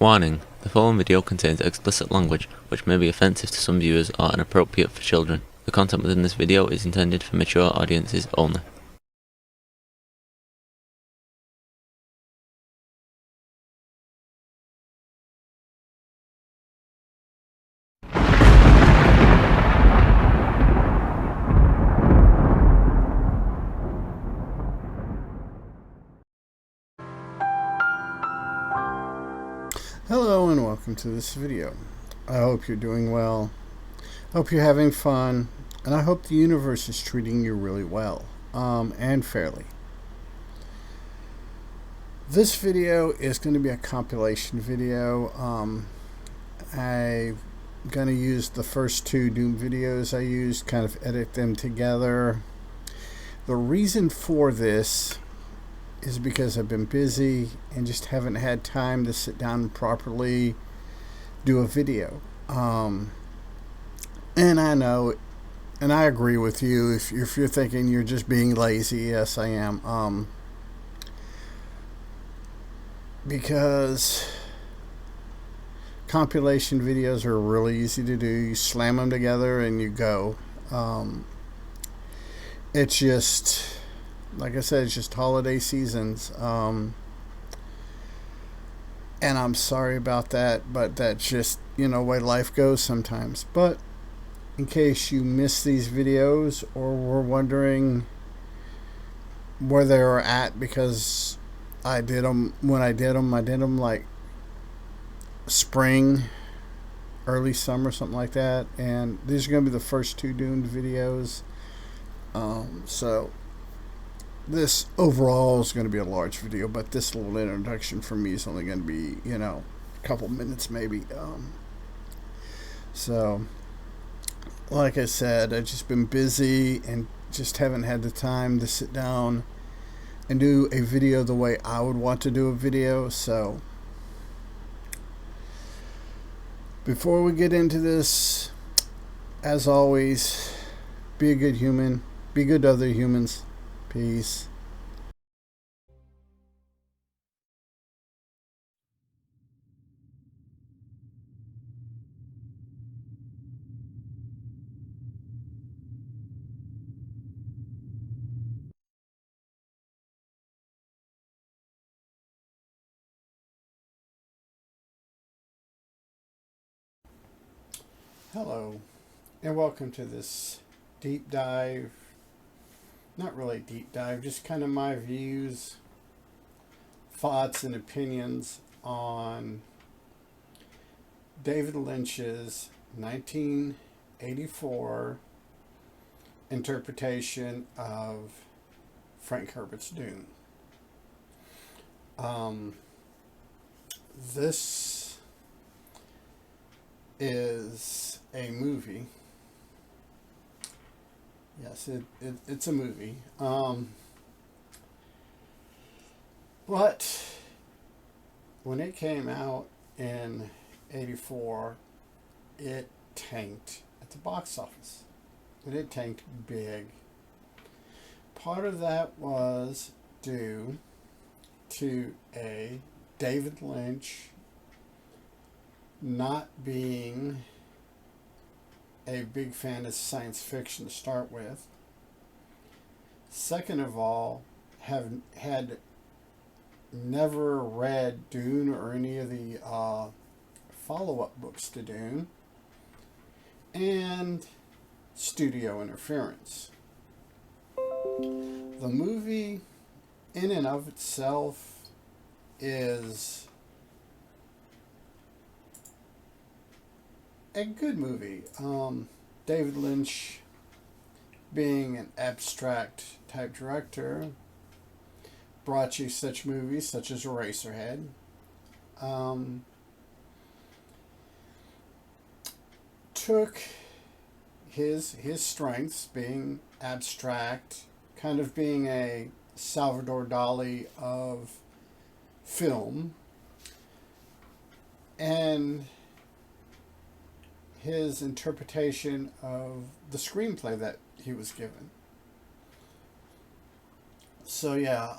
Warning: the following video contains explicit language which may be offensive to some viewers or inappropriate for children. The content within this video is intended for mature audiences only. Hello and welcome to this video. I hope you're doing well. I hope you're having fun, and I hope the universe is treating you really well and fairly. This video is going to be a compilation video. I'm going to use the first two Doom videos I used, kind of edit them together. The reason for this is because I've been busy and just haven't had time to sit down and properly do a video. And I know, and I agree with you, if you're thinking you're just being lazy, yes I am. Because compilation videos are really easy to do. You slam them together and you go. It's just, like I said, it's just holiday seasons. And I'm sorry about that, but that's just, way life goes sometimes. But in case you missed these videos or were wondering where they were at, because I did them like spring, early summer, something like that. And these are going to be the first two Doomed videos. So this overall is going to be a large video, but this little introduction from me is only going to be, a couple minutes maybe. So, like I said, I've just been busy and just haven't had the time to sit down and do a video the way I would want to do a video. So, before we get into this, as always, be a good human, be good to other humans. Peace. Hello, and welcome to this deep dive. Not really deep dive, just kind of my views, thoughts, and opinions on David Lynch's 1984 interpretation of Frank Herbert's Dune. This is a movie. Yes, it's a movie. But when it came out in '84, it tanked at the box office. And it tanked big. Part of that was due to a David Lynch not being a big fan of science fiction to start with. Second of all, had never read Dune or any of the follow-up books to Dune, and studio interference. The movie in and of itself is a good movie. David Lynch, being an abstract type director, brought you such movies such as Eraserhead. Took his strengths, being abstract, kind of being a Salvador Dali of film, and his interpretation of the screenplay that he was given. So yeah,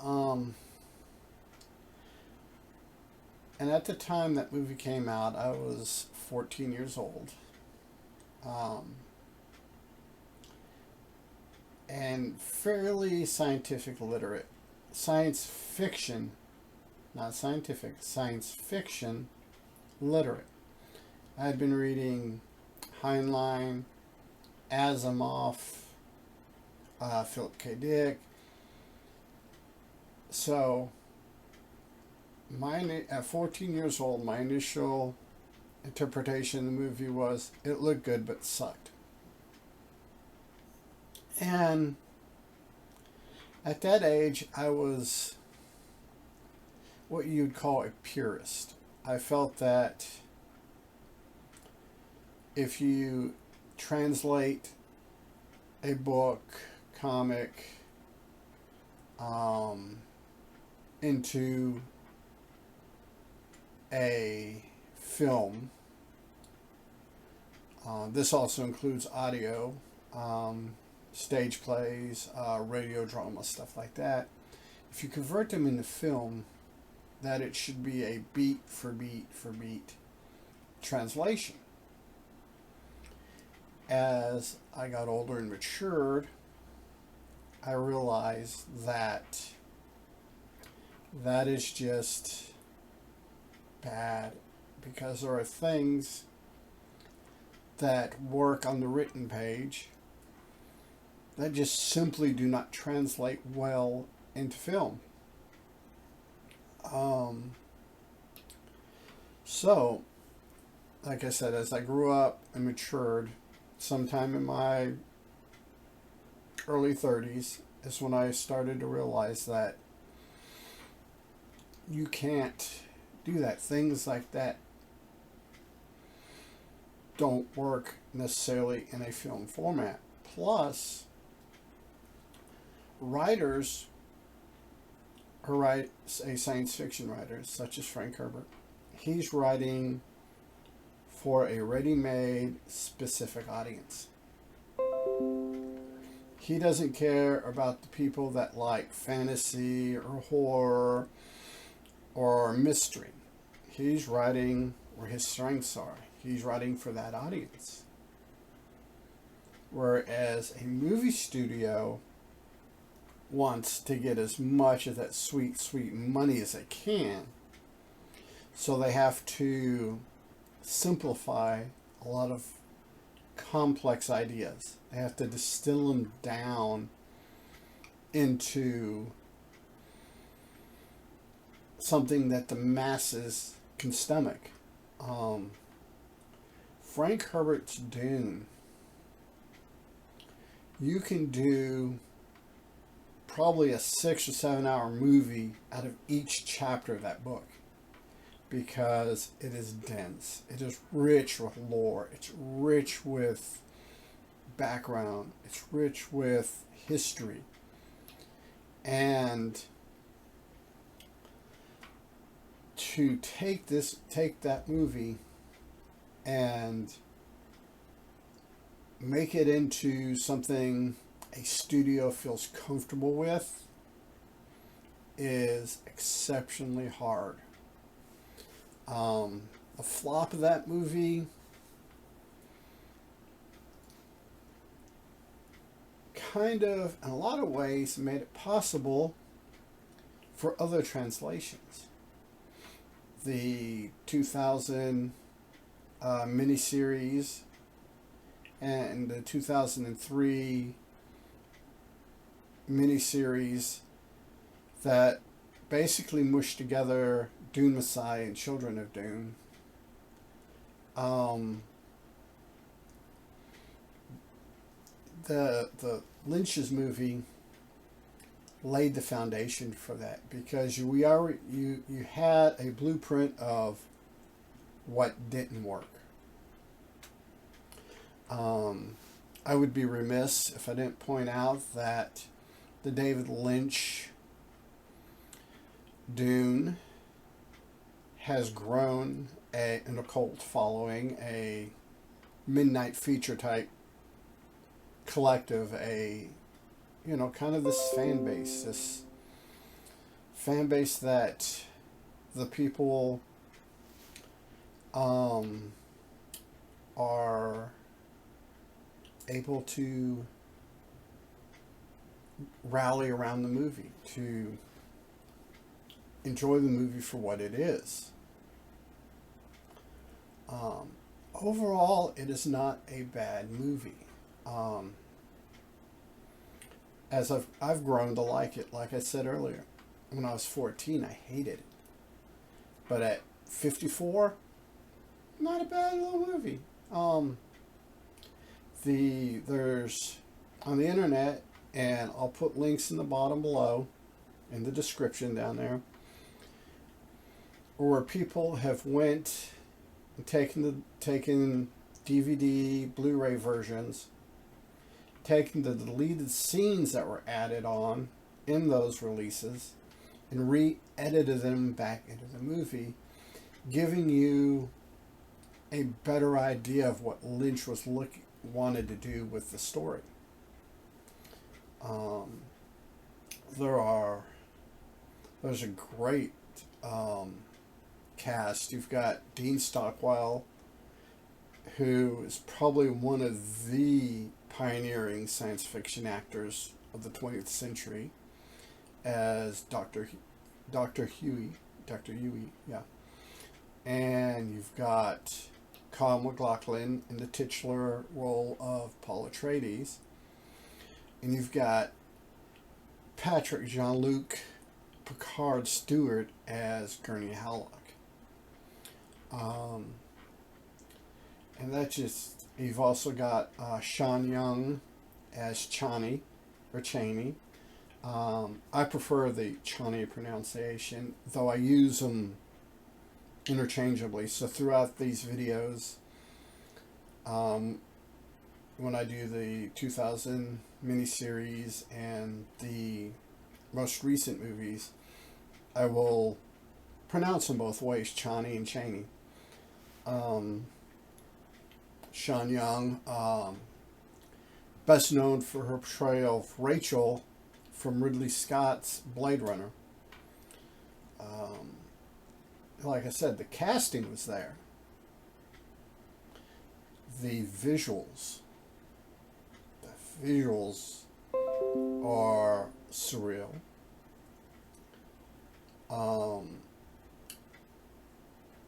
And at the time that movie came out, I was 14 years old. And fairly scientific literate. Science fiction, not scientific, science fiction literate. I had been reading Heinlein, Asimov, Philip K. Dick. So, at 14 years old, my initial interpretation of the movie was it looked good but sucked. And at that age, I was what you'd call a purist. I felt that if you translate a book, comic, into a film, this also includes audio, stage plays, radio drama, stuff like that. If you convert them into film, that it should be a beat for beat for beat translation. As I got older and matured, I realized that that is just bad, because there are things that work on the written page that just simply do not translate well into film. So, like I said, as I grew up and matured, sometime in my early 30s is when I started to realize that you can't do that. Things like that don't work necessarily in a film format. Plus, writers who write a science fiction writer, such as Frank Herbert, he's writing for a ready-made specific audience. He doesn't care about the people that like fantasy or horror or mystery. He's writing where his strengths are. He's writing for that audience. Whereas a movie studio wants to get as much of that sweet, sweet money as they can. So they have to simplify a lot of complex ideas. They have to distill them down into something that the masses can stomach. Frank Herbert's Dune, you can do probably a 6 or 7 hour movie out of each chapter of that book, because it is dense. It is rich with lore. It's rich with background. It's rich with history. And to take that movie and make it into something a studio feels comfortable with is exceptionally hard. The flop of that movie kind of, in a lot of ways, made it possible for other translations. The 2000 miniseries and the 2003 miniseries that basically mushed together Dune Messiah and Children of Dune. The Lynch's movie laid the foundation for that, because you had a blueprint of what didn't work. I would be remiss if I didn't point out that the David Lynch Dune has grown an occult following, a midnight feature type collective, kind of this fan base that the people are able to rally around the movie, to enjoy the movie for what it is. Overall, it is not a bad movie. As I've grown to like it. Like I said earlier, when I was 14, I hated it. But at 54, not a bad little movie. There's on the internet, and I'll put links in the bottom below, in the description down there, where people have went and taken DVD, Blu-ray versions, taking the deleted scenes that were added on in those releases and re-edited them back into the movie, giving you a better idea of what Lynch wanted to do with the story. There's a great cast. You've got Dean Stockwell, who is probably one of the pioneering science fiction actors of the 20th century, as Dr. Huey, yeah. And you've got Kyle MacLachlan in the titular role of Paul Atreides. And you've got Patrick Jean-Luc Picard Stewart as Gurney Halleck. And you've also got Sean Young as Chani, or Chaney. I prefer the Chani pronunciation, though I use them interchangeably. So throughout these videos, when I do the 2000 miniseries and the most recent movies, I will pronounce them both ways, Chani and Chaney. Sean Young, best known for her portrayal of Rachel from Ridley Scott's Blade Runner. Like I said, the casting was there. The visuals are surreal. Out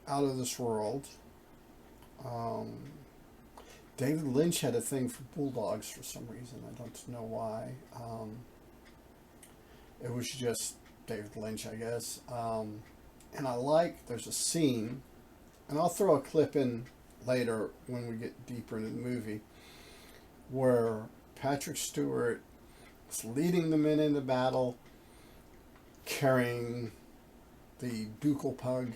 of this world. David Lynch had a thing for bulldogs for some reason. I don't know why. It was just David Lynch, I guess. And there's a scene, and I'll throw a clip in later when we get deeper into the movie, where Patrick Stewart is leading the men into battle, carrying the ducal pug.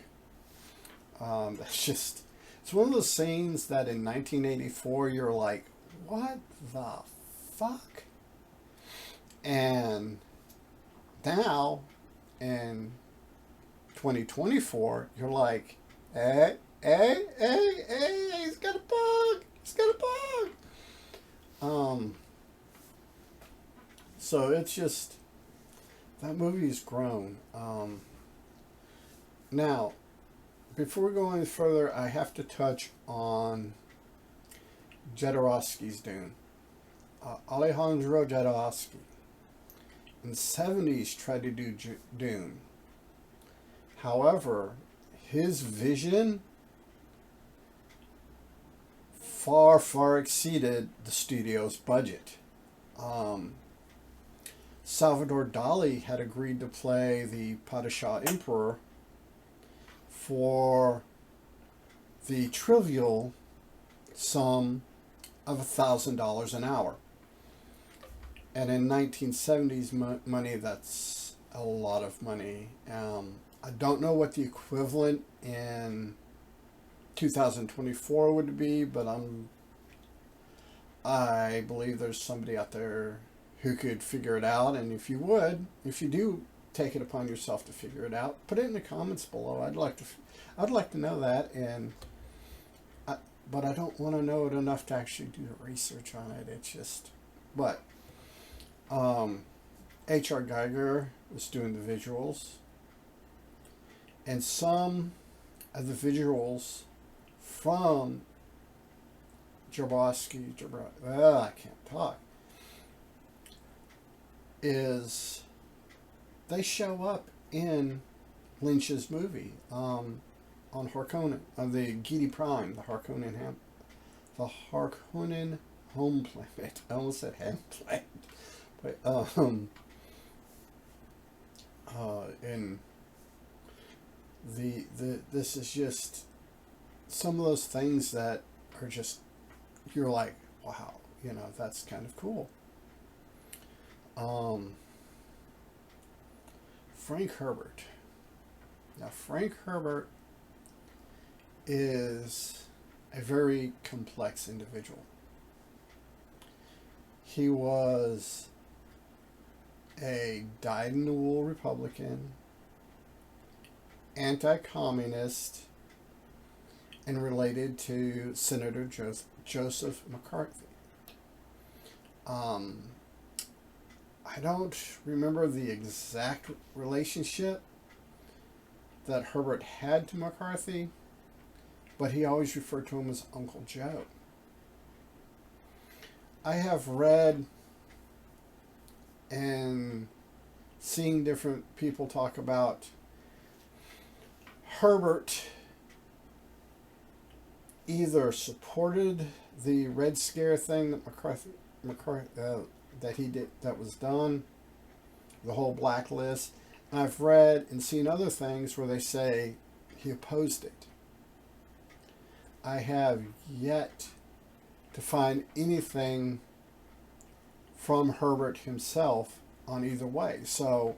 It's one of those scenes that in 1984 you're like, what the fuck? And now in 2024 you're like, hey, he's got a bug. So it's just, that movie's grown. Now, before we go any further, I have to touch on Jodorowsky's Dune. Alejandro Jodorowsky in the 70s tried to do Dune. However, his vision far exceeded the studio's budget. Salvador Dali had agreed to play the Padishah Emperor for the trivial sum of $1,000 an hour. And in 1970s money, that's a lot of money. I don't know what the equivalent in 2024 would be, but I believe there's somebody out there who could figure it out. And if you do take it upon yourself to figure it out, put it in the comments below. I'd like to know that, but I don't want to know it enough to actually do the research on it. It's just, but H.R. Geiger was doing the visuals, and some of the visuals from I can't talk, is they show up in Lynch's movie on Harkonnen, on the Gidi Prime, the Harkonnen home planet. I almost said hand planet, but and this is just some of those things that are just, you're like, wow, you know, that's kind of cool. Frank Herbert. Now, Frank Herbert is a very complex individual. He was a dyed-in-the-wool Republican, anti-communist, and related to Senator Joseph McCarthy. I don't remember the exact relationship that Herbert had to McCarthy, but he always referred to him as Uncle Joe. I have read and seen different people talk about Herbert either supported the Red Scare thing that McCarthy that he did, that was done, the whole blacklist. And I've read and seen other things where they say he opposed it. I have yet to find anything from Herbert himself on either way. So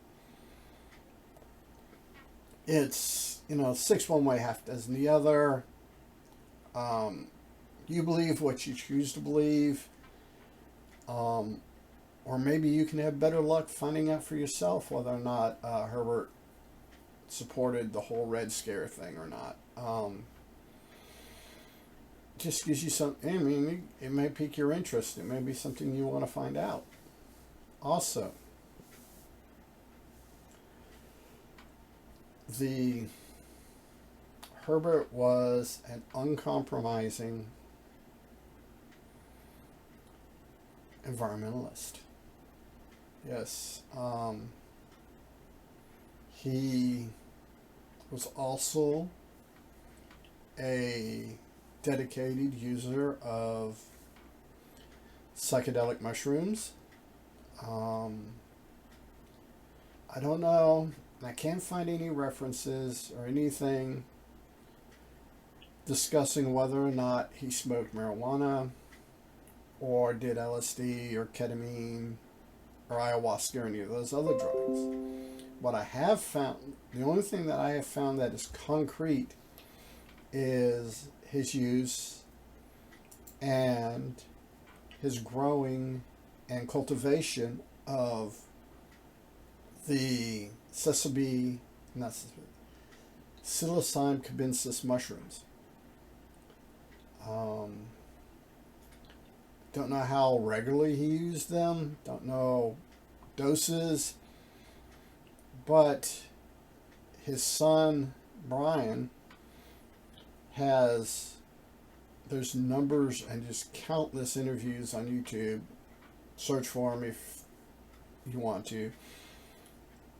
it's, you know, six one way, half dozen the other. You believe what you choose to believe. Or maybe you can have better luck finding out for yourself whether or not Herbert supported the whole Red Scare thing or not. Just gives you some, I mean, it may pique your interest. It may be something you want to find out. Also, Herbert was an uncompromising environmentalist. Yes. He was also a dedicated user of psychedelic mushrooms. I don't know, I can't find any references or anything discussing whether or not he smoked marijuana or did LSD or ketamine or ayahuasca or any of those other drugs. What I have found, the only thing that I have found that is concrete is his use and his growing and cultivation of the psilocybin cubensis mushrooms. Don't know how regularly he used them, don't know doses, but his son Brian there's numbers and just countless interviews on YouTube, search for him if you want to,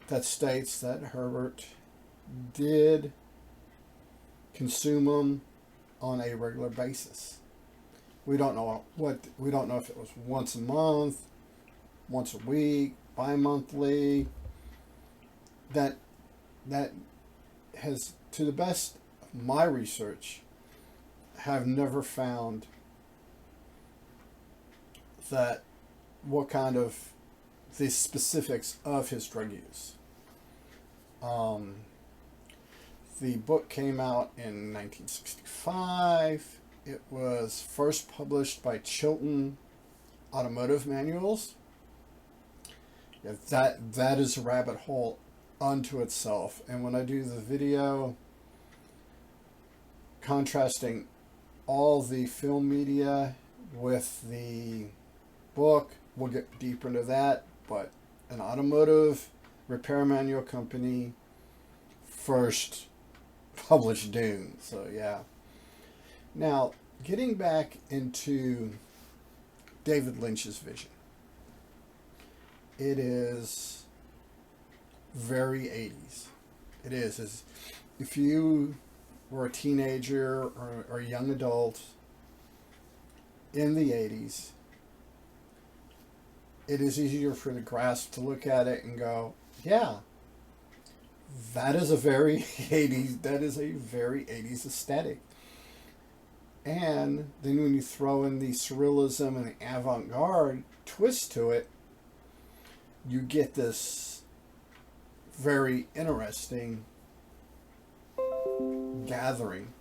that states that Herbert did consume them on a regular basis. We don't know if it was once a month, once a week, bi-monthly. That has, to the best of my research, have never found that what kind of the specifics of his drug use. The book came out in 1965. It was first published by Chilton Automotive Manuals. Yeah, that is a rabbit hole unto itself. And when I do the video contrasting all the film media with the book, we'll get deeper into that. But an automotive repair manual company first published Dune. So yeah. Now, getting back into David Lynch's vision, it is very 80s. It is. If you were a teenager or a young adult in the 80s, it is easier for the grasp to look at it and go, yeah, that is a very 80s, that is a very 80s aesthetic. And then when you throw in the surrealism and the avant-garde twist to it, you get this very interesting gathering.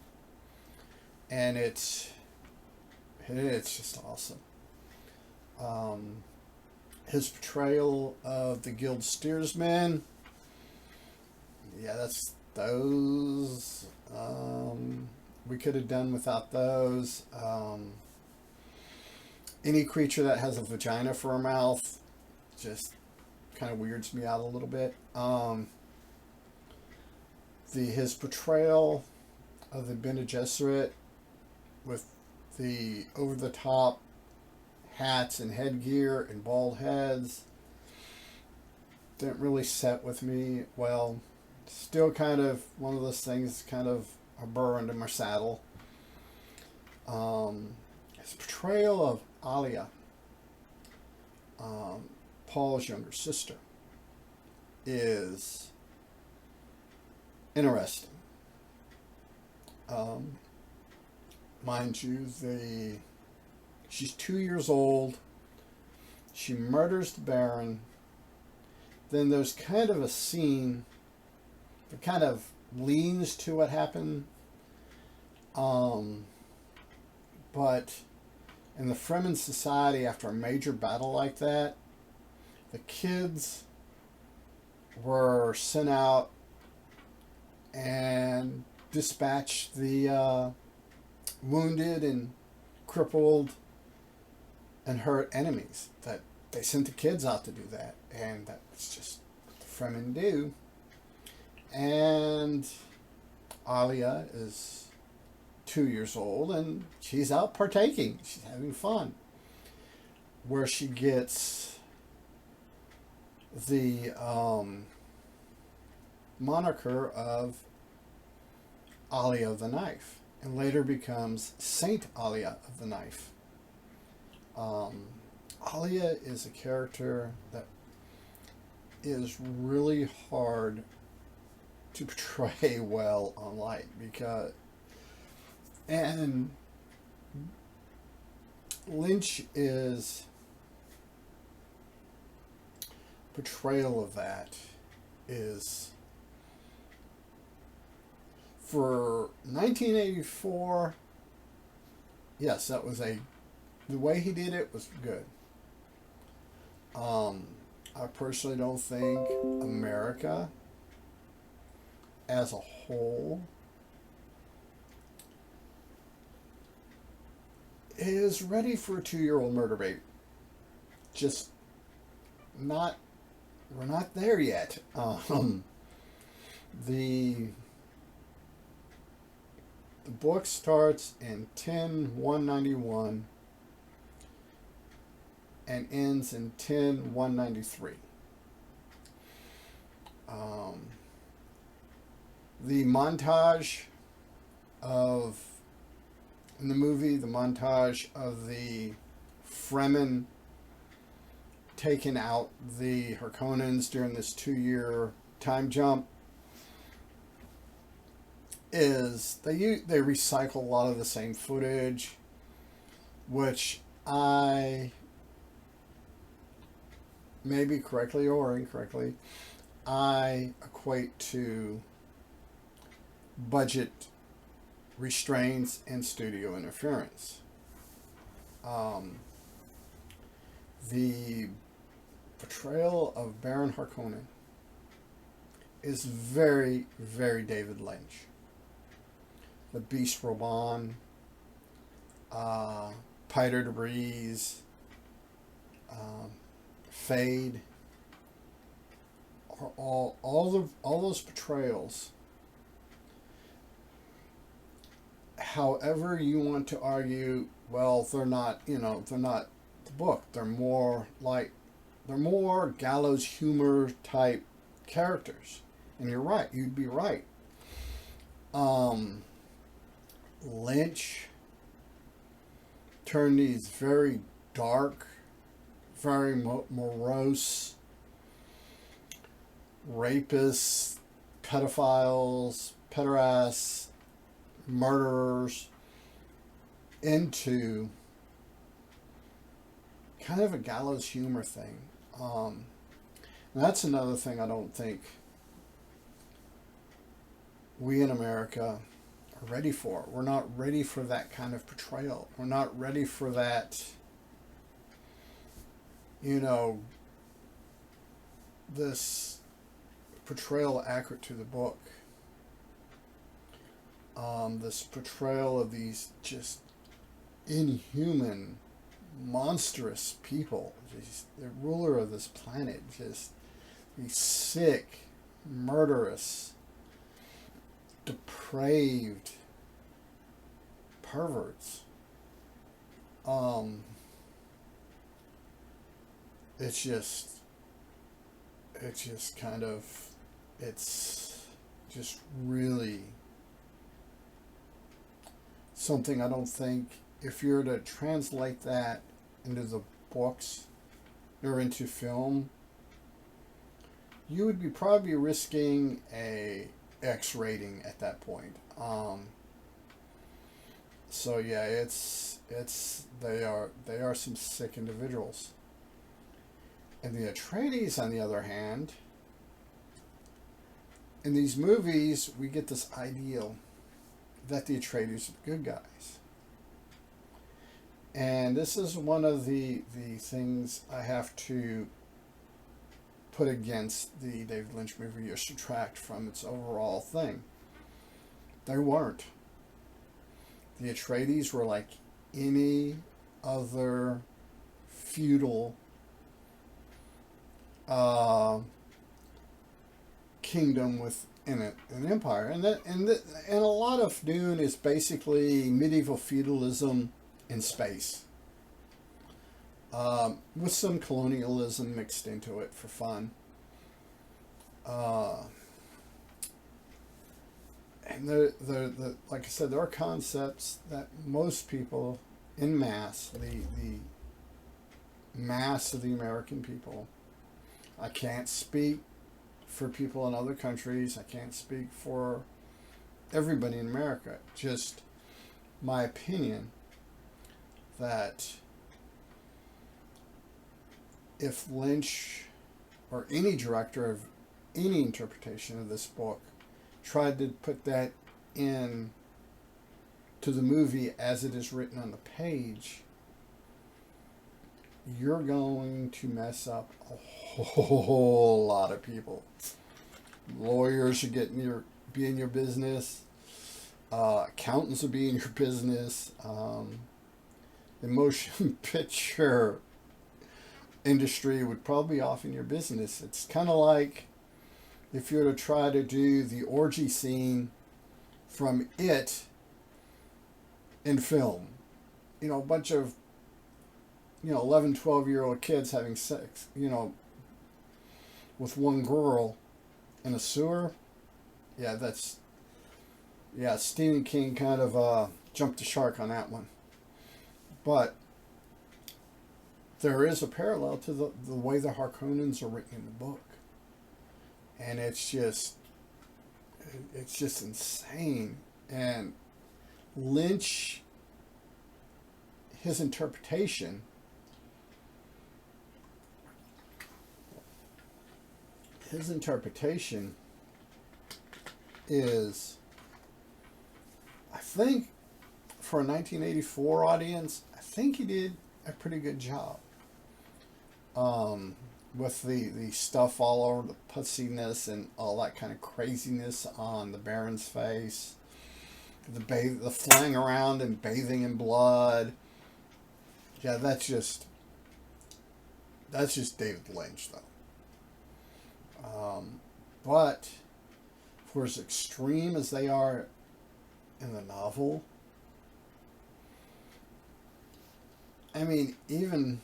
And it's just awesome. His portrayal of the guild steersman, yeah, that's those. We could have done without those. Any creature that has a vagina for a mouth just kind of weirds me out a little bit. His portrayal of the Bene Gesserit with the over-the-top hats and headgear and bald heads didn't really set with me well. Still kind of one of those things, kind of a burr under my saddle. His portrayal of Alia, Paul's younger sister, is interesting. Mind you, she's 2 years old. She murders the Baron. Then there's kind of a scene that kind of leans to what happened. But in the Fremen society, after a major battle like that, the kids were sent out and dispatched the wounded and crippled and hurt enemies. That they sent the kids out to do that, and that's just what the Fremen do. And Alia is 2 years old, and she's out partaking. She's having fun. Where she gets the moniker of Alia of the Knife, and later becomes Saint Alia of the Knife. Alia is a character that is really hard to portray well on light, and Lynch is portrayal of that is, for 1984, yes, that was the way he did it was good. I personally don't think America as a whole is ready for a 2-year-old murder baby. Just not, we're not there yet. The book starts in 10-191 and ends in 10-193. The montage in the movie, the montage of the Fremen taking out the Harkonnens during this 2-year time jump is they recycle a lot of the same footage, which I, maybe correctly or incorrectly, I equate to budget restraints and studio interference. The portrayal of Baron Harkonnen is very, very David Lynch. The Beast Roban, Piter de Breeze, Fade, are all those portrayals however you want to argue, well, they're not, they're not the book. They're more gallows humor type characters. And you're right. You'd be right. Lynch turned these very dark, very morose rapists, pedophiles, pederasts, murderers into kind of a gallows humor thing. And that's another thing I don't think we in America are ready for. We're not ready for that kind of portrayal. We're not ready for that, this portrayal accurate to the book. This portrayal of these just inhuman, monstrous people, just the ruler of this planet, just these sick, murderous, depraved perverts. It's just really something I don't think, if you're to translate that into the books or into film, you would be probably risking a X rating at that point. So yeah, they are some sick individuals. And the Atreides, on the other hand, in these movies, we get this ideal that the Atreides are the good guys. And this is one of the things I have to put against the David Lynch movie or subtract from its overall thing. They weren't. The Atreides were like any other feudal kingdom within it, an empire, and a lot of Dune is basically medieval feudalism in space, with some colonialism mixed into it for fun. And the like I said, there are concepts that most people in mass, the mass of the American people, I can't speak for people in other countries, I can't speak for everybody in America, just my opinion that if Lynch or any director of any interpretation of this book tried to put that in to the movie as it is written on the page, you're going to mess up a whole lot of people. Lawyers should be in your business. Accountants will be in your business. The motion picture industry would probably be off in your business. It's kind of like if you were to try to do the orgy scene from It in film. A bunch of 11, 12-year-old kids having sex, with one girl in a sewer. Yeah, Stephen King kind of jumped the shark on that one. But there is a parallel to the way the Harkonnens are written in the book. And it's just insane. And Lynch, his interpretation is, I think, for a 1984 audience, I think he did a pretty good job. With the stuff all over, the pussiness and all that kind of craziness on the Baron's face, the flying around and bathing in blood. Yeah, that's just David Lynch, though. But for as extreme as they are in the novel, I mean, even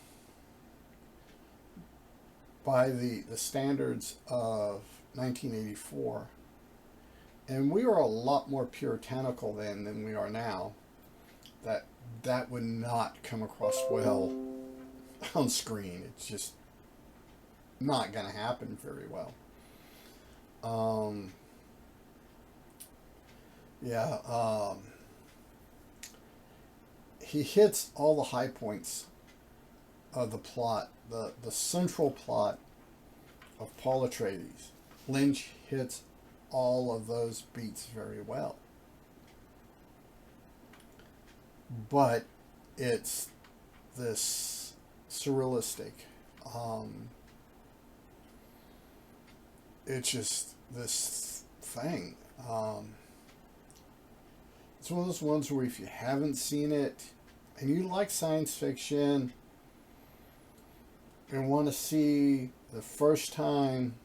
by the standards of 1984, and we were a lot more puritanical then than we are now, that would not come across well on screen. It's just not going to happen very well. He hits all the high points of the plot, the central plot of Paul Atreides. Lynch hits all of those beats very well. But it's this surrealistic, it's just this thing. It's one of those ones where if you haven't seen it and you like science fiction and want to see the first time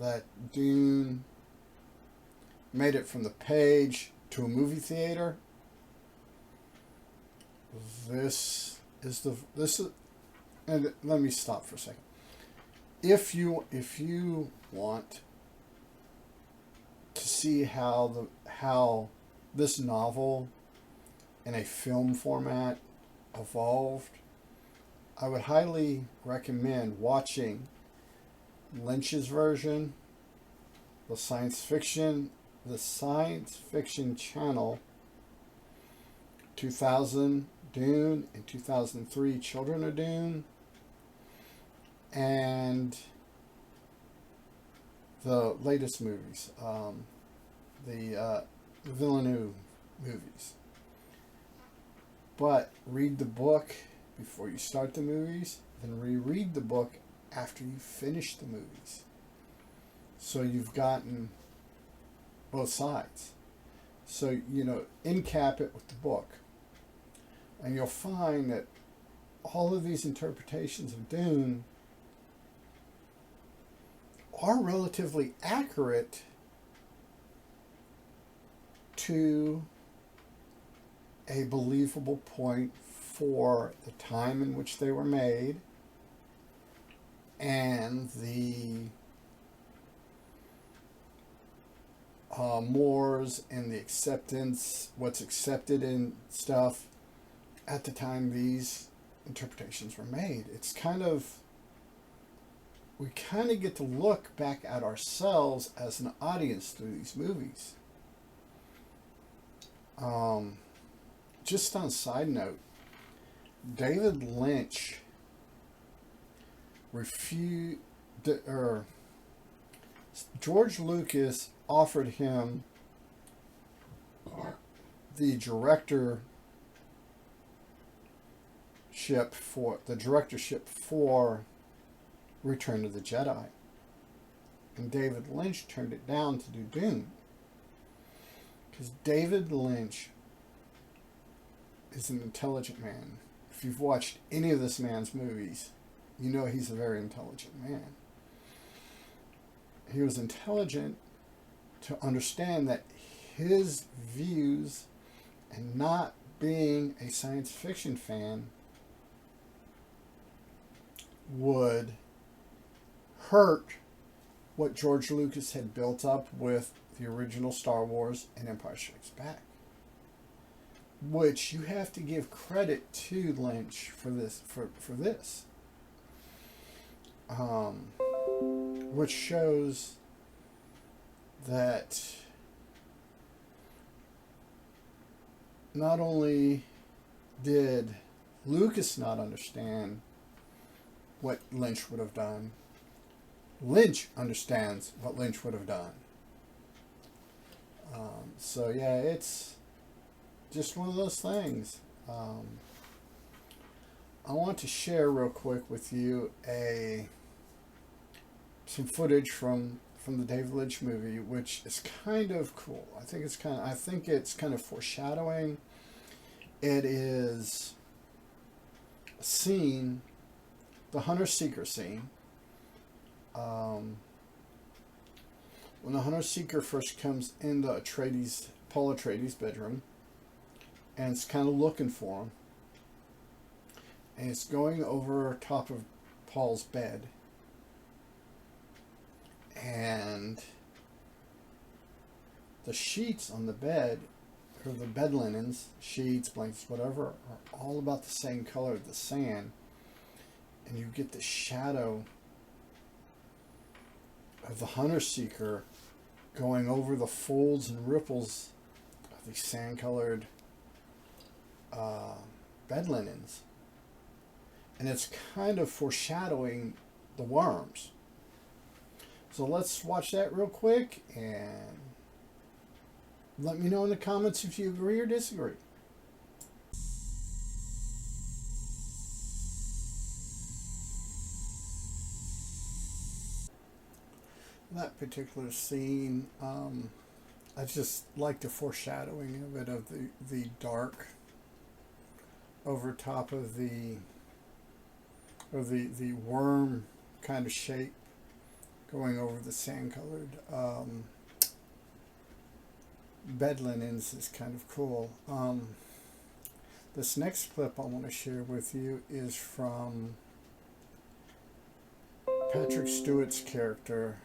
that Dune made it from the page to a movie theater, this is, and let me stop for a second. If you want to see how this novel in a film format evolved, I would highly recommend watching Lynch's version, the science fiction channel, 2000 Dune and 2003 Children of Dune, and the latest movies, the Villeneuve movies. But read the book before you start the movies, then reread the book after you finish the movies. So you've gotten both sides. So, encap it with the book. And you'll find that all of these interpretations of Dune are relatively accurate to a believable point for the time in which they were made and the mores and the acceptance, what's accepted in stuff at the time these interpretations were made. It's we kind of get to look back at ourselves as an audience through these movies. Just on a side note, David Lynch George Lucas offered him the directorship for Return of the Jedi, and David Lynch turned it down to do Dune, because David Lynch is an intelligent man. If you've watched any of this man's movies, you know he's a very intelligent man. He was intelligent to understand that his views, and not being a science fiction fan, would hurt what George Lucas had built up with the original Star Wars and Empire Strikes Back. Which you have to give credit to Lynch for this, which shows that not only did Lucas not understand what Lynch would have done, Lynch understands what Lynch would have done. So yeah, it's just one of those things. I want to share real quick with you some footage from the David Lynch movie, which is kind of cool. I think it's kind of foreshadowing. It is a scene, the hunter-seeker scene. When the hunter-seeker first comes into Paul Atreides' bedroom, and it's kind of looking for him. and it's going over top of Paul's bed. And the sheets on the bed, or the bed linens, sheets, blankets, whatever, are all about the same color as the sand. And you get the shadow of the hunter seeker going over the folds and ripples of these sand-colored bed linens. And it's kind of foreshadowing the worms. So let's watch that real quick and let me know in the comments if you agree or disagree. That particular scene, I just like the foreshadowing of it, of the dark over top of the worm kind of shape going over the sand-colored bed linens is kind of cool. This next clip I want to share with you is from Patrick Stewart's character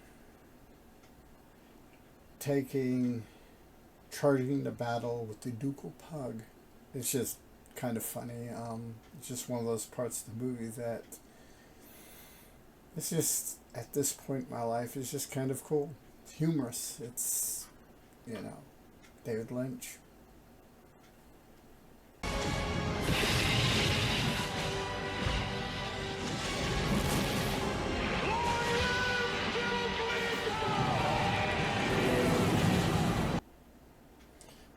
charging the battle with the ducal pug. It's just kind of funny. It's just one of those parts of the movie that it's just, at this point in my life, is just kind of cool. It's humorous. It's, you know, David Lynch.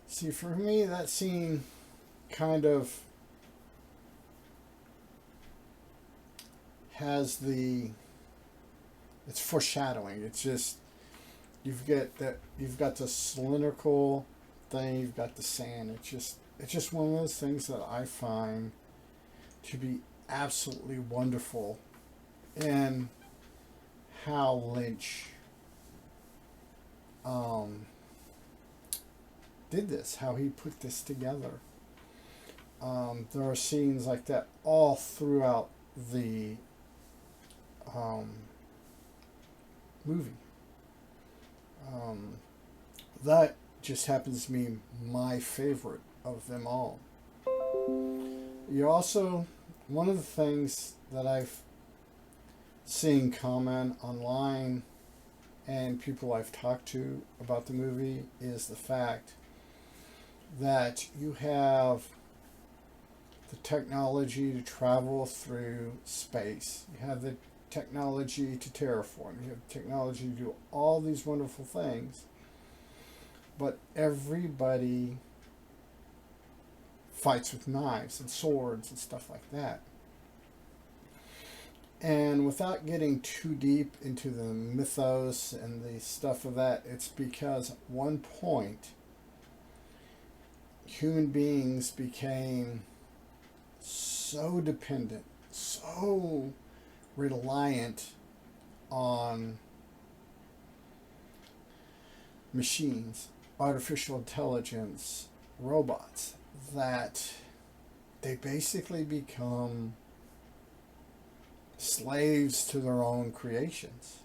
See, for me, that scene kind of has it's foreshadowing. It's just, you've got the cylindrical thing, you've got the sand. It's just one of those things that I find to be absolutely wonderful in how Lynch did this, how he put this together. There are scenes like that all throughout the movie. That just happens to be my favorite of them all. You also, one of the things that I've seen comment online and people I've talked to about the movie is the fact that you have the technology to travel through space. You have the technology to terraform. You have technology to do all these wonderful things. But everybody fights with knives and swords and stuff like that. And without getting too deep into the mythos and the stuff of that, it's because at one point human beings became so dependent, so reliant on machines, artificial intelligence, robots, that they basically become slaves to their own creations.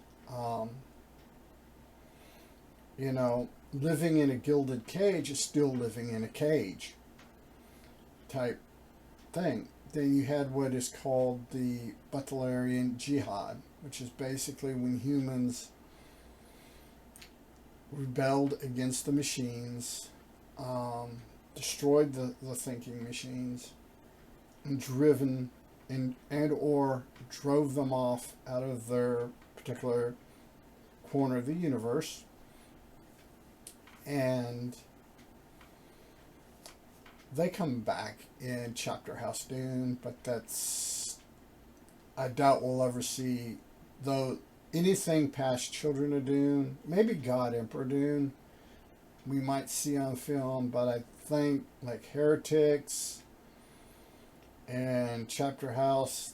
You know, living in a gilded cage is still living in a cage type thing. Then you had what is called the Butlerian Jihad, which is basically when humans rebelled against the machines, destroyed the thinking machines, and or drove them off out of their particular corner of the universe. And they come back in Chapter House Dune, but I doubt we'll ever see anything past Children of Dune. Maybe God Emperor Dune we might see on film, but I think like Heretics and Chapter House,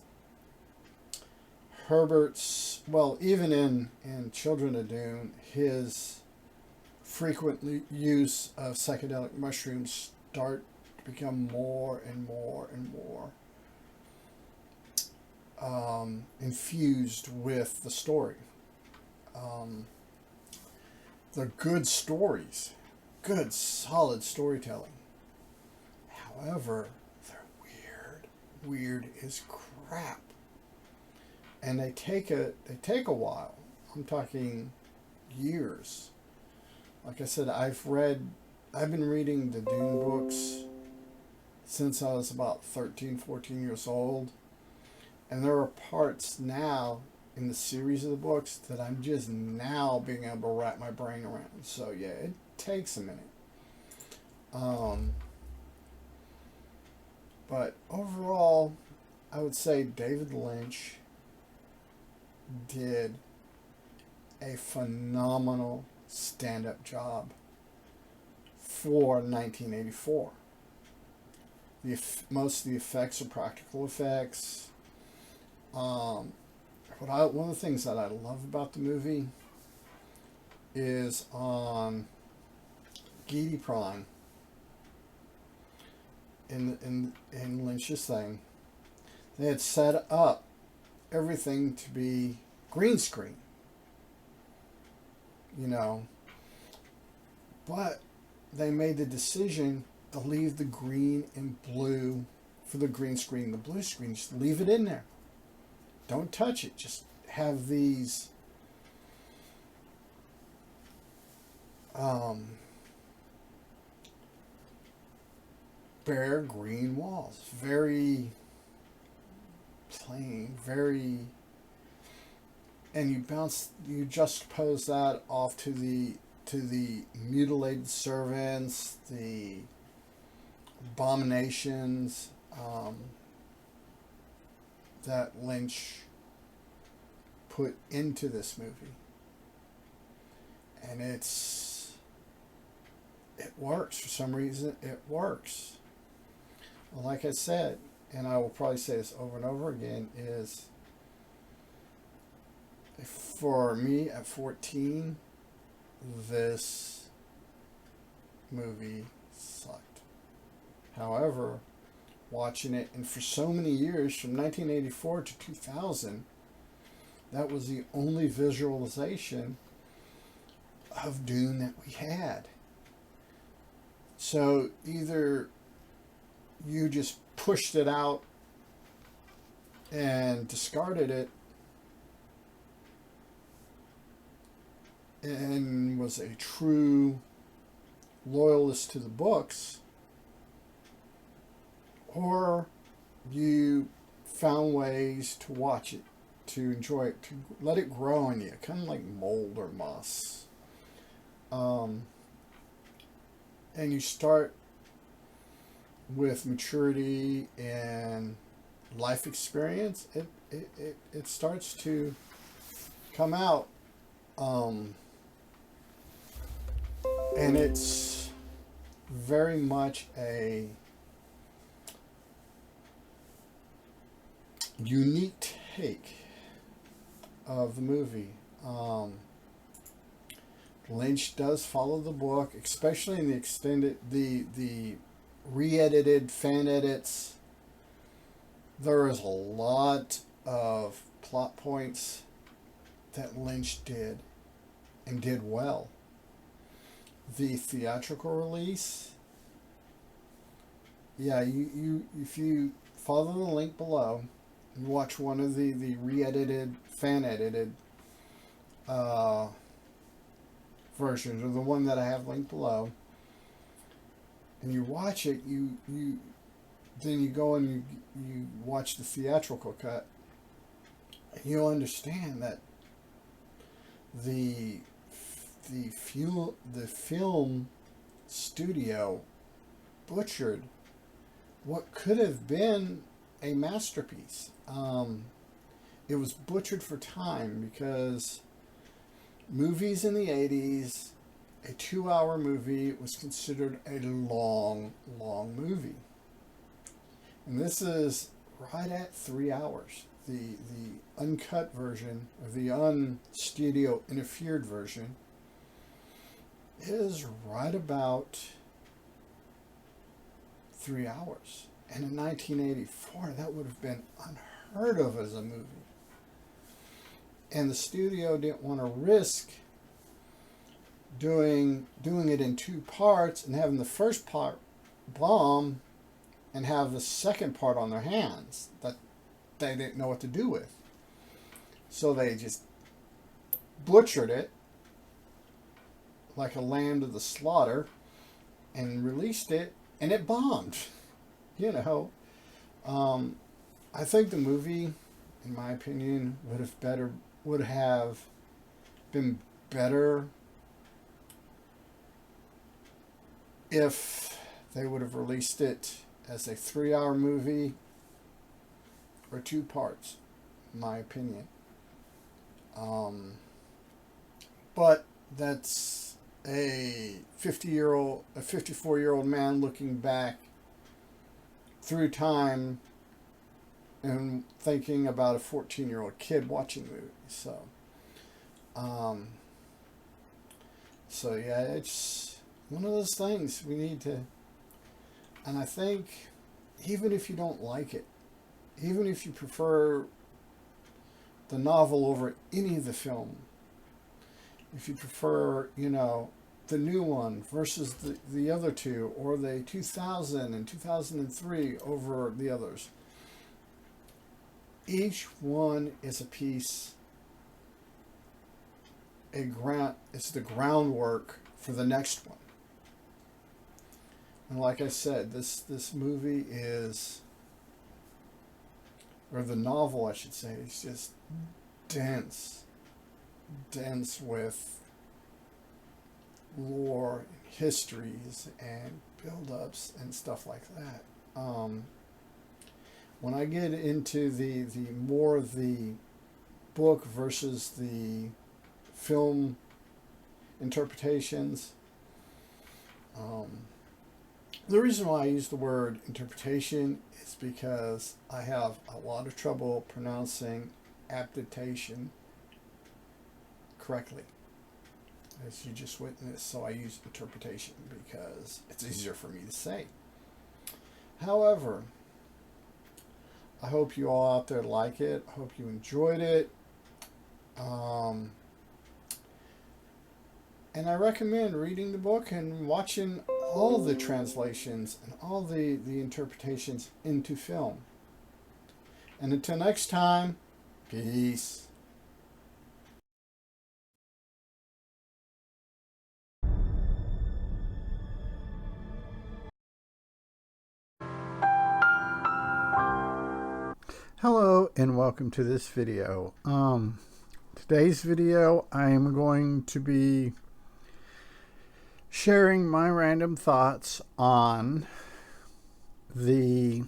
even in Children of Dune, his frequent use of psychedelic mushrooms start to become more and more and more infused with the story. They're good stories, good, solid storytelling. However, they're weird. Weird as crap. And they take a while. I'm talking years. Like I said, I've been reading the Dune books since I was about 13, 14 years old. And there are parts now in the series of the books that I'm just now being able to wrap my brain around. So yeah, it takes a minute. But overall, I would say David Lynch did a phenomenal stand-up job for 1984. Most of the effects are practical effects. One of the things that I love about the movie is on Geedy Prime in Lynch's thing, they had set up everything to be green screen, you know, but they made the decision to leave the green and blue for the green screen, the blue screen, just leave it in there. Don't touch it. Just have these bare green walls. Very plain, very, and you juxtapose that off to the mutilated servants, the abominations that Lynch put into this movie. And it works. For some reason, it works. Well, like I said, and I will probably say this over and over again, is for me at 14, this movie sucked. However, watching it, and for so many years, from 1984 to 2000, that was the only visualization of Dune that we had. So either you just pushed it out and discarded it and was a true loyalist to the books, or you found ways to watch it, to enjoy it, to let it grow on you, kind of like mold or moss. And you start with maturity and life experience, it starts to come out. And it's very much a unique take of the movie. Lynch does follow the book, especially in the extended, the re-edited fan edits. There is a lot of plot points that Lynch did and did well. The theatrical release, yeah, you if you follow the link below, you watch one of the re-edited, fan-edited versions, or the one that I have linked below, and you watch it, then you go and you watch the theatrical cut, and you'll understand that the film studio butchered what could have been a masterpiece. It was butchered for time, because movies in the 80s, a 2-hour movie was considered a long movie. And this is right at 3 hours. The uncut version, or the un-studio interfered version, is right about 3 hours. And in 1984, that would have been unheard unheard of as a movie. And the studio didn't want to risk doing it in two parts and having the first part bomb and have the second part on their hands that they didn't know what to do with. So they just butchered it like a lamb to the slaughter and released it, and it bombed. You know, I think the movie, in my opinion, would have been better if they would have released it as a 3-hour movie or 2 parts, in my opinion. But that's a 54-year-old man looking back through time and thinking about a 14-year-old kid watching movies. So yeah, it's one of those things we need to. And I think even if you don't like it, even if you prefer the novel over any of the film, if you prefer, you know, the new one versus the other two, or the 2000 and 2003 over the others, each one is a piece, it's the groundwork for the next one. And like I said, this movie is, or the novel I should say, is just dense with lore and histories and build-ups and stuff like that. When I get into the more of the book versus the film interpretations, the reason why I use the word interpretation is because I have a lot of trouble pronouncing adaptation correctly, as you just witnessed, so I use interpretation because it's easier for me to say. However, I hope you all out there like it. I hope you enjoyed it. And I recommend reading the book and watching all the translations and all the interpretations into film. And until next time, peace. Hello and welcome to this video. Today's video I am going to be sharing my random thoughts on the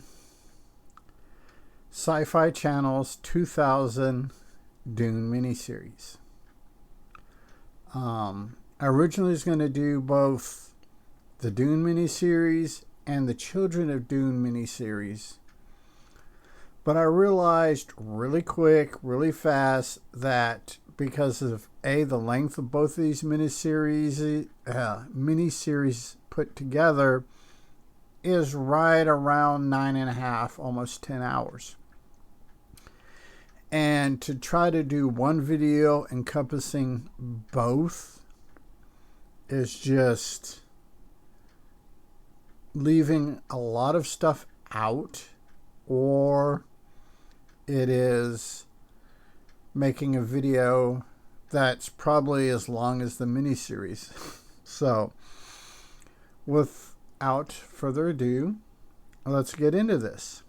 Sci-Fi Channel's 2000 Dune miniseries. I originally was going to do both the Dune miniseries and the Children of Dune miniseries, but I realized really quick, really fast, that because of the length of both of these miniseries put together is right around 9.5, almost 10 hours. And to try to do one video encompassing both is just leaving a lot of stuff out, or it is making a video that's probably as long as the miniseries. So, without further ado, let's get into this.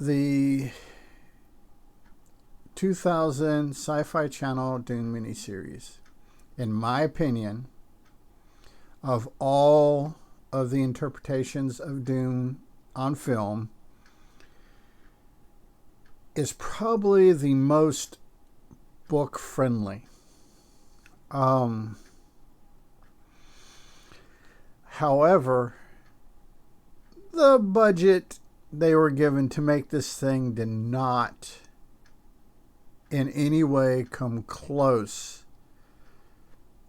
The 2000 Sci-Fi Channel Dune miniseries, in my opinion, of all of the interpretations of Dune on film, is probably the most book friendly. However, the budget they were given to make this thing did not in any way come close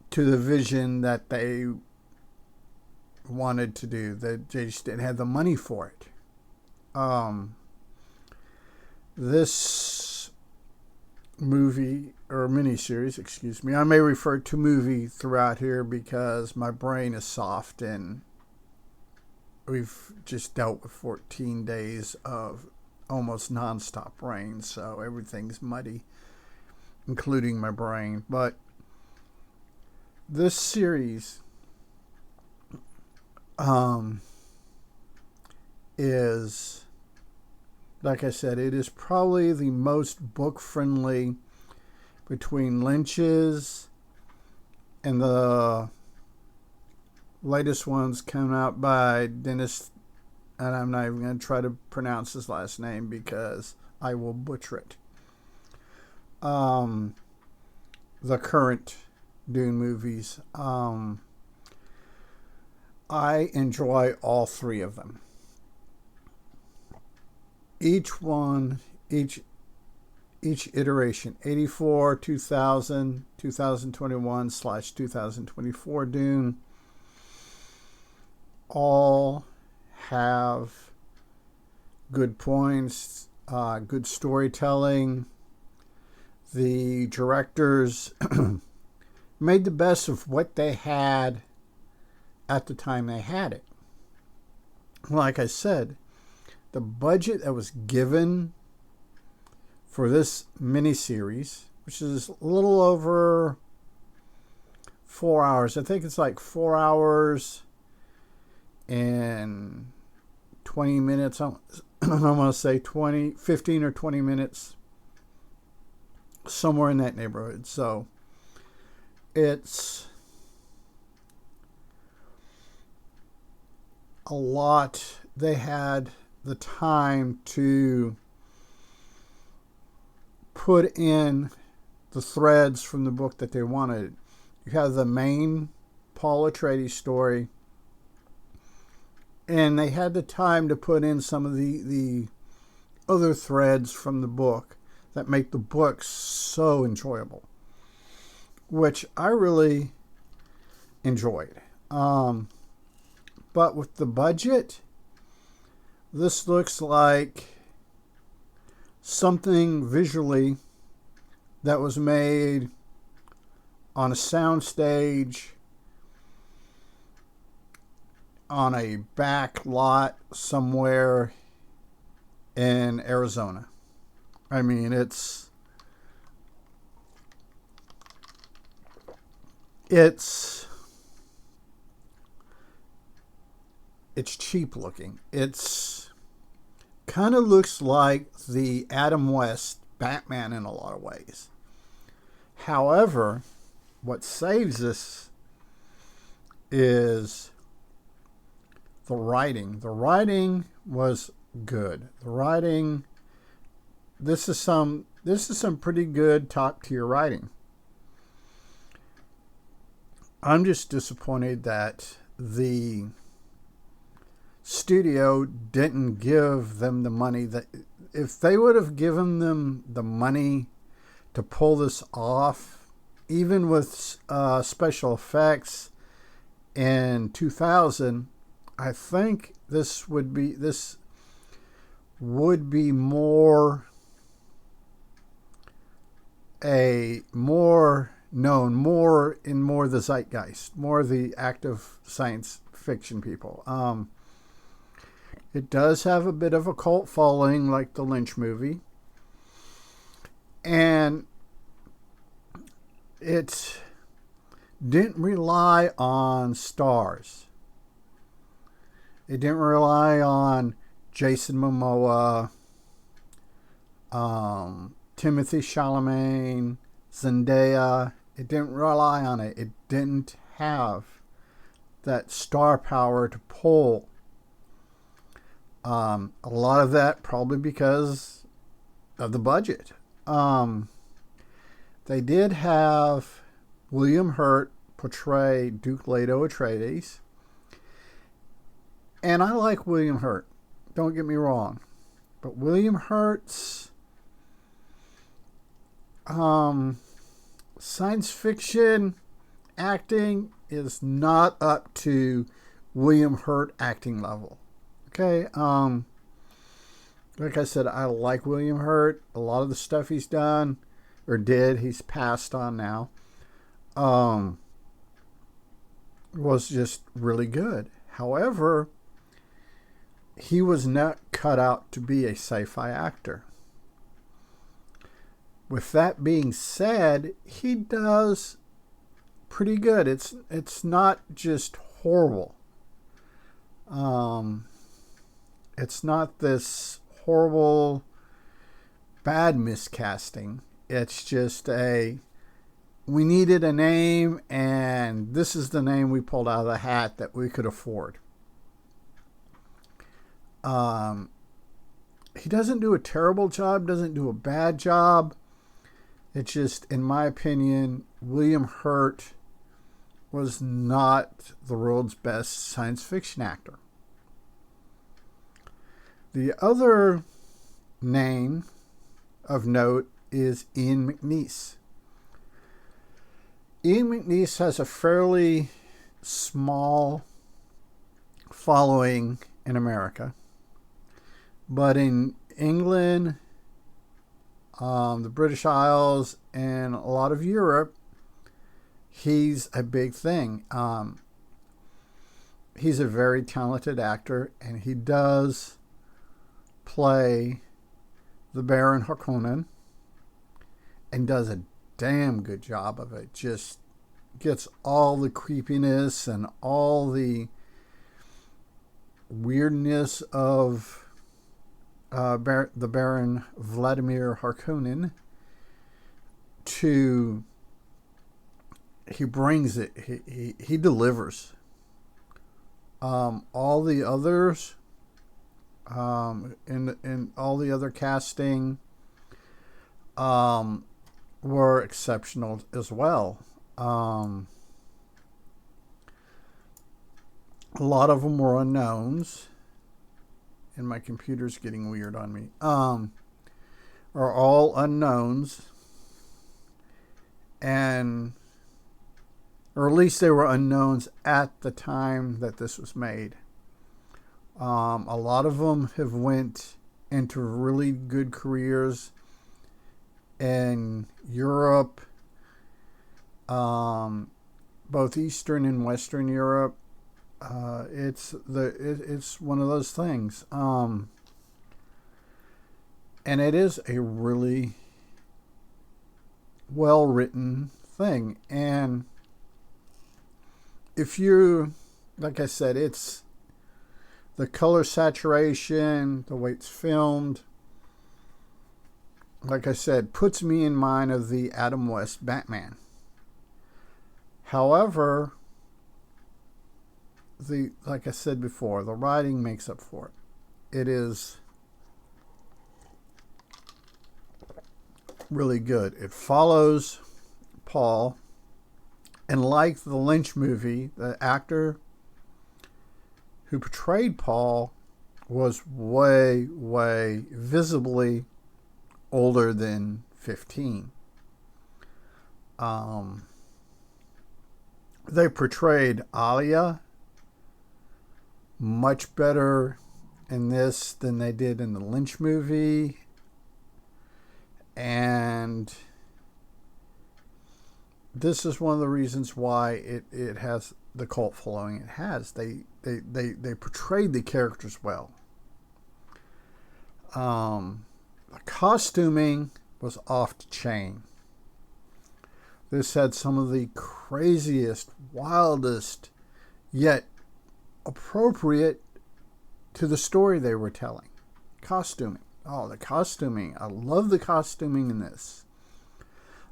to the vision that they wanted to do. They just didn't have the money for it. This movie, or miniseries, excuse me, I may refer to movie throughout here because my brain is soft and we've just dealt with 14 days of almost nonstop rain, so everything's muddy, including my brain. But this series is, like I said, it is probably the most book friendly between Lynch's and the latest ones coming out by Dennis, and I'm not even going to try to pronounce his last name because I will butcher it. The current Dune movies. I enjoy all three of them. Each one, each iteration, 84, 2000, 2021/2024 Dune, all have good points, good storytelling. The directors made the best of what they had at the time they had it. Like I said, the budget that was given for this miniseries, which is a little over 4 hours. I think it's like 4 hours and 20 minutes. I'm going to say 15 or 20 minutes, somewhere in that neighborhood. So it's a lot. They had the time to put in the threads from the book that they wanted. You have the main Paul Atreides story, and they had the time to put in some of the other threads from the book that make the book so enjoyable, which I really enjoyed. But with the budget, this looks like something visually that was made on a soundstage on a back lot somewhere in Arizona. I mean, it's cheap looking. It's kind of looks like the Adam West Batman in a lot of ways. However, what saves this is the writing. The writing was good. The writing, this is some pretty good top tier writing. I'm just disappointed that the studio didn't give them the money. That if they would have given them the money to pull this off, even with special effects in 2000, I think this would be more known, more the zeitgeist, more the active science fiction people. It does have a bit of a cult following, like the Lynch movie. And it didn't rely on stars. It didn't rely on Jason Momoa, Timothée Chalamet, Zendaya. It didn't rely on it. It didn't have that star power to pull. A lot of that probably because of the budget. They did have William Hurt portray Duke Leto Atreides. And I like William Hurt. Don't get me wrong. But William Hurt's science fiction acting is not up to William Hurt acting level. Okay, Like I said, I like William Hurt. A lot of the stuff he's done or did, he's passed on now, was just really good. However, he was not cut out to be a sci-fi actor. With that being said, he does pretty good. It's not just horrible. It's not this horrible, bad miscasting. It's just we needed a name, and this is the name we pulled out of the hat that we could afford. He doesn't do a terrible job, doesn't do a bad job. It's just, in my opinion, William Hurt was not the world's best science fiction actor. The other name of note is Ian McNeice. Ian McNeice has a fairly small following in America, but in England, the British Isles, and a lot of Europe, he's a big thing. He's a very talented actor, and he does play the Baron Harkonnen and does a damn good job of it. Just gets all the creepiness and all the weirdness of the Baron Vladimir Harkonnen to, he brings it, he delivers. All the others, in all the other casting, were exceptional as well. A lot of them were unknowns. And my computer's getting weird on me. Are all unknowns. And, or at least they were unknowns at the time that this was made. A lot of them have went into really good careers in Europe, both Eastern and Western Europe. It's one of those things, and it is a really well written thing. And if you, like I said, it's the color saturation, the way it's filmed, like I said, puts me in mind of the Adam West Batman. However, like I said before, the writing makes up for it. It is really good. It follows Paul, and like the Lynch movie, the actor who portrayed Paul was way visibly older than 15. They portrayed Alia much better in this than they did in the Lynch movie, and this is one of the reasons why it has the cult following it has. They portrayed the characters well. The costuming was off the chain. This had some of the craziest, wildest, yet appropriate to the story they were telling. Costuming. Oh, the costuming. I love the costuming in this.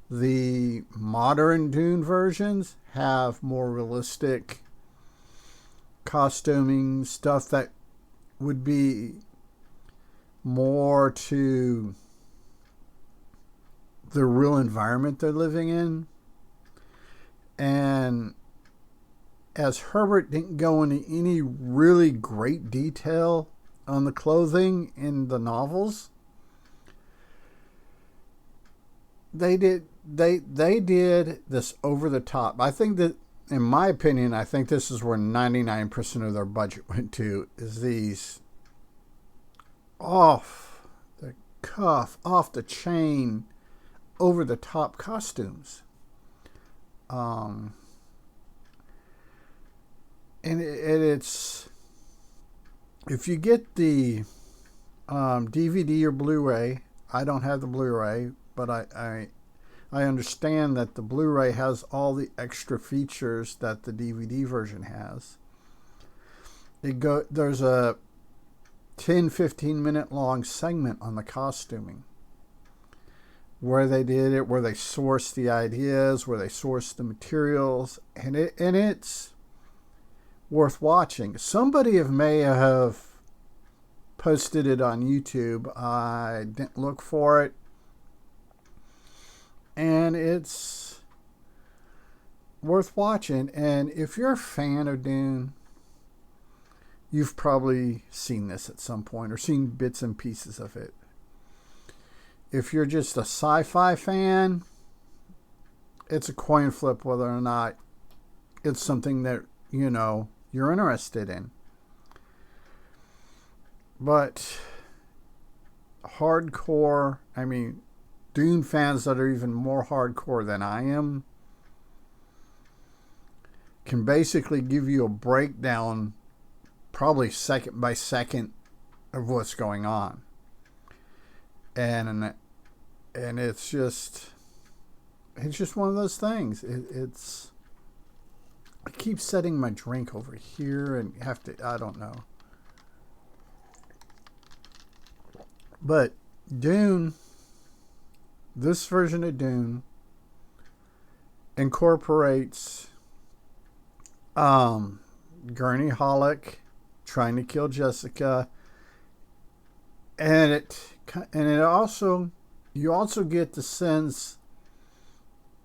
The modern Dune versions have more realistic costuming, stuff that would be more to the real environment they're living in. And as Herbert didn't go into any really great detail on the clothing in the novels, they did this over the top. I think that, in my opinion, I think this is where 99% of their budget went to, is these off cuff, off the chain, over the top costumes. And it's, if you get the DVD or Blu-ray, I don't have the Blu-ray, but I understand that the Blu-ray has all the extra features that the DVD version has. There's a 10-15 minute long segment on the costuming, where they did it, where they sourced the ideas, where they sourced the materials, and it's worth watching. Somebody may have posted it on YouTube. I didn't look for it, and it's worth watching. And if you're a fan of Dune, you've probably seen this at some point or seen bits and pieces of it. If you're just a sci-fi fan, it's a coin flip whether or not it's something that, you know, you're interested in. But hardcore, I mean, Dune fans that are even more hardcore than I am can basically give you a breakdown, probably second by second, of what's going on. And it's just one of those things. I keep setting my drink over here and have to, I don't know. But Dune, this version of Dune incorporates Gurney Halleck trying to kill Jessica, and it also, you also get the sense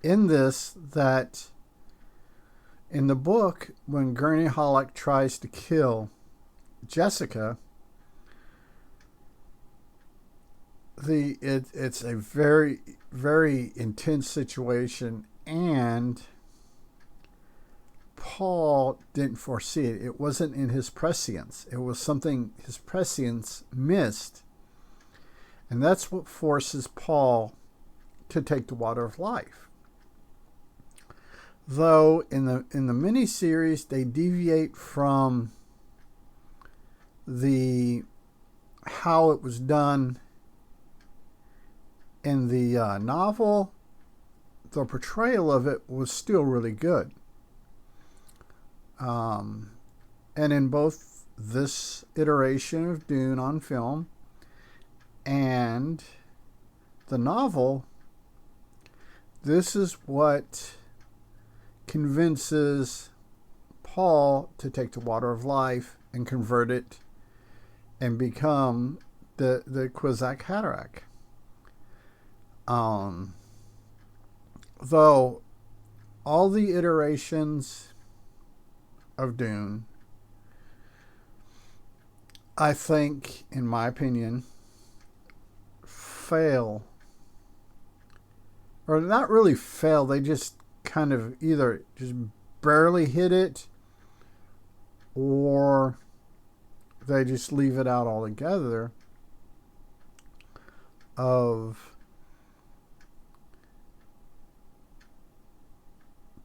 in this that in the book, when Gurney Halleck tries to kill Jessica, it's a very, very intense situation, and Paul didn't foresee it. It wasn't in his prescience. It was something his prescience missed. And that's what forces Paul to take the water of life. Though in the miniseries they deviate from the how it was done in the novel, the portrayal of it was still really good. And in both this iteration of Dune on film and the novel, this is what convinces Paul to take the water of life and convert it and become the Kwisatz Haderach. Though all the iterations of Dune, I think, in my opinion, fail. Or not really fail, they just kind of either just barely hit it, or they just leave it out altogether of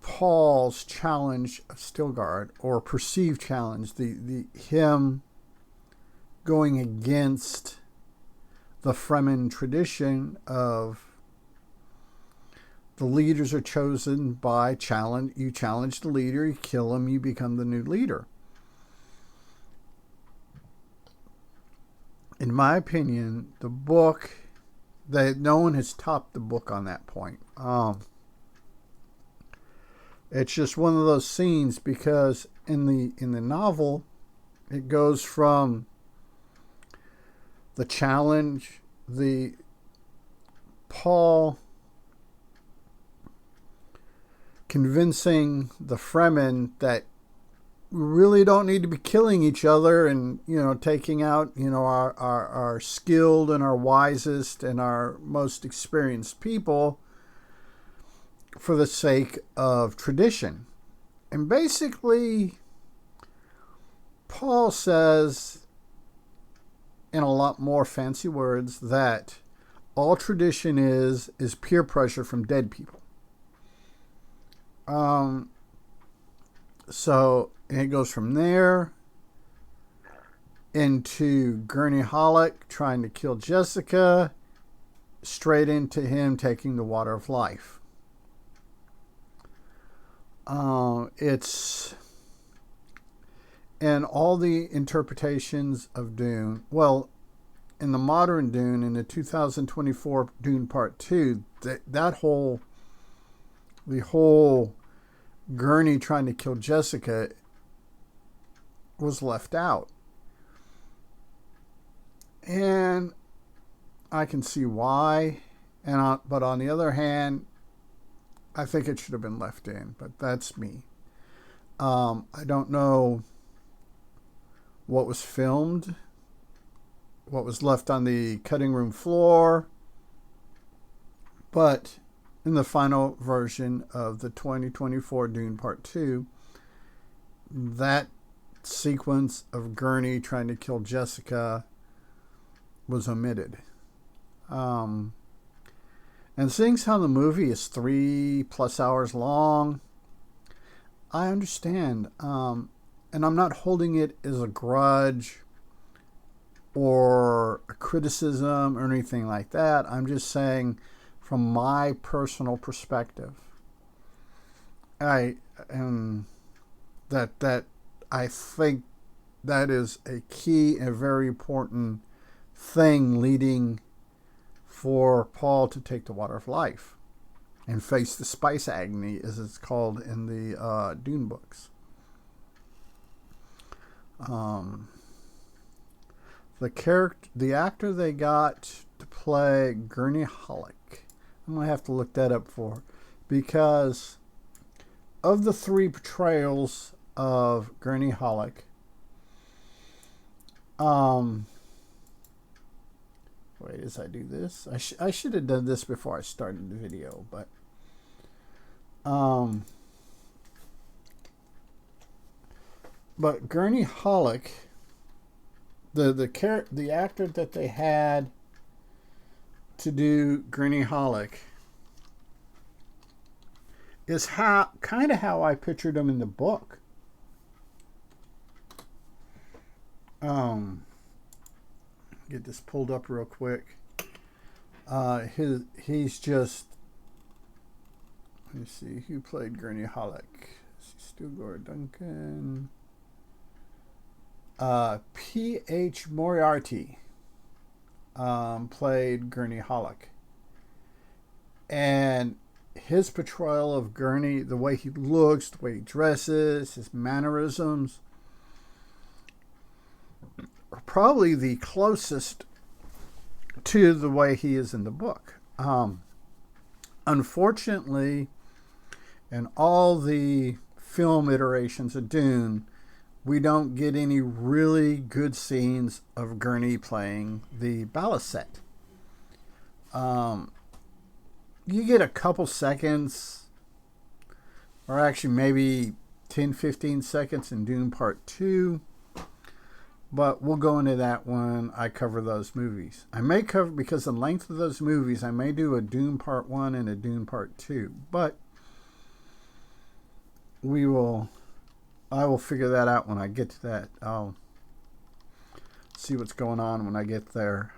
Paul's challenge of Stilgard, or perceived challenge, the him going against the Fremen tradition of the leaders are chosen by challenge. You challenge the leader, you kill him, you become the new leader. In my opinion, the book, that no one has topped the book on that point. It's just one of those scenes, because in the novel, it goes from the challenge, the Paul convincing the Fremen that we really don't need to be killing each other, and, you know, taking out, you know, our skilled and our wisest and our most experienced people for the sake of tradition. And basically, Paul says, in a lot more fancy words, that all tradition is peer pressure from dead people. So it goes from there into Gurney Halleck trying to kill Jessica, straight into him taking the water of life. It's and all the interpretations of Dune. Well, in the modern Dune, in the 2024 Dune Part 2, the whole Gurney trying to kill Jessica was left out. And I can see why. But on the other hand, I think it should have been left in. But that's me. I don't know what was filmed, what was left on the cutting room floor, but in the final version of the 2024 Dune Part 2, that sequence of Gurney trying to kill Jessica was omitted. And seeing how the movie is 3+ hours long, I understand. And I'm not holding it as a grudge or a criticism or anything like that. I'm just saying, from my personal perspective, I think that is a key and very important thing leading for Paul to take the water of life and face the spice agony, as it's called in the Dune books. The actor they got to play Gurney Halleck, I'm gonna have to look that up because of the 3 portrayals of Gurney Halleck, wait, as I do this, I should have done this before I started the video, but Gurney Halleck, the actor that they had to do Gurney Halleck is kind of how I pictured him in the book. Get this pulled up real quick. He's just, let me see who played Gurney Halleck. Stilgar Duncan. P.H. Moriarty played Gurney Halleck. And his portrayal of Gurney, the way he looks, the way he dresses, his mannerisms, are probably the closest to the way he is in the book. Unfortunately, in all the film iterations of Dune, we don't get any really good scenes of Gurney playing the balisette. You get a couple seconds, or actually maybe 10-15 seconds in Dune Part 2, but we'll go into that when I cover those movies. I may cover, because of the length of those movies, I may do a Dune Part 1 and a Dune Part 2, but I will figure that out when I get to that. I'll see what's going on when I get there.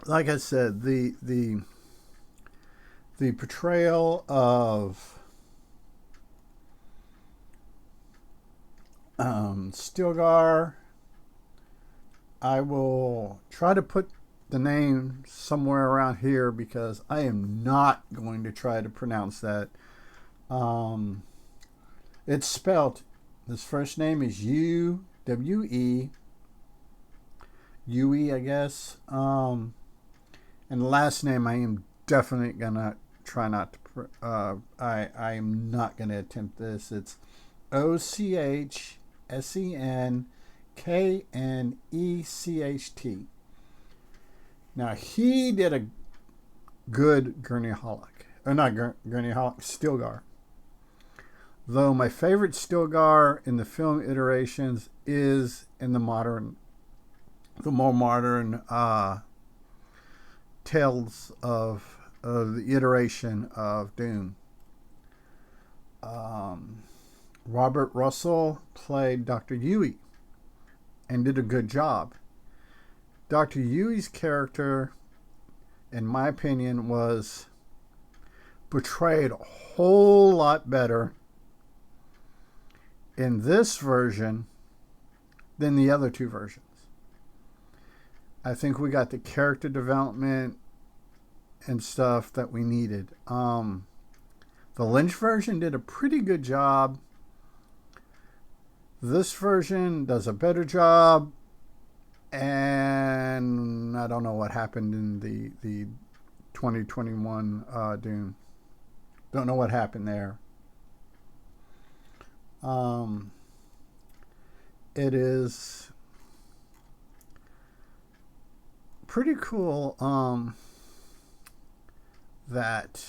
Like I said, the portrayal of Stilgar, I will try to put the name somewhere around here because I am not going to try to pronounce that. It's spelled, his first name is U-W-E, Yui, I guess. And the last name I am definitely gonna try not to, I am not gonna attempt this. It's Ochen-Kneccht. Now, he did a good Gurney Halleck. Or not Gurney Halleck, Stilgar. Though my favorite Stilgar in the film iterations is in the modern the more modern tales of the iteration of Doom. Robert Russell played Dr. Yui and did a good job. Dr. Yui's character, in my opinion, was portrayed a whole lot better in this version than the other two versions. I think we got the character development and stuff that we needed. The Lynch version did a pretty good job. This version does a better job. And I don't know what happened in the 2021 Doom. Don't know what happened there. It is pretty cool that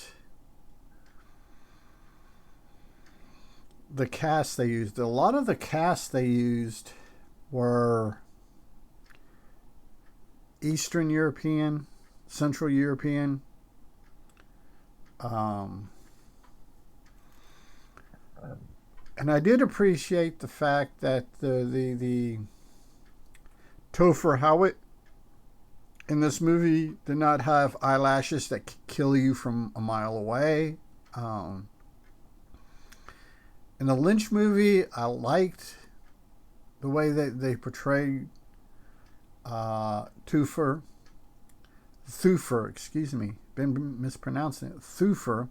the cast they used, a lot of the cast they used were Eastern European, Central European. And I did appreciate the fact that the Topher Howitt in this movie did not have eyelashes that could kill you from a mile away. In the Lynch movie, I liked the way that they portrayed Thufir, excuse me, been mispronouncing it, Thufir,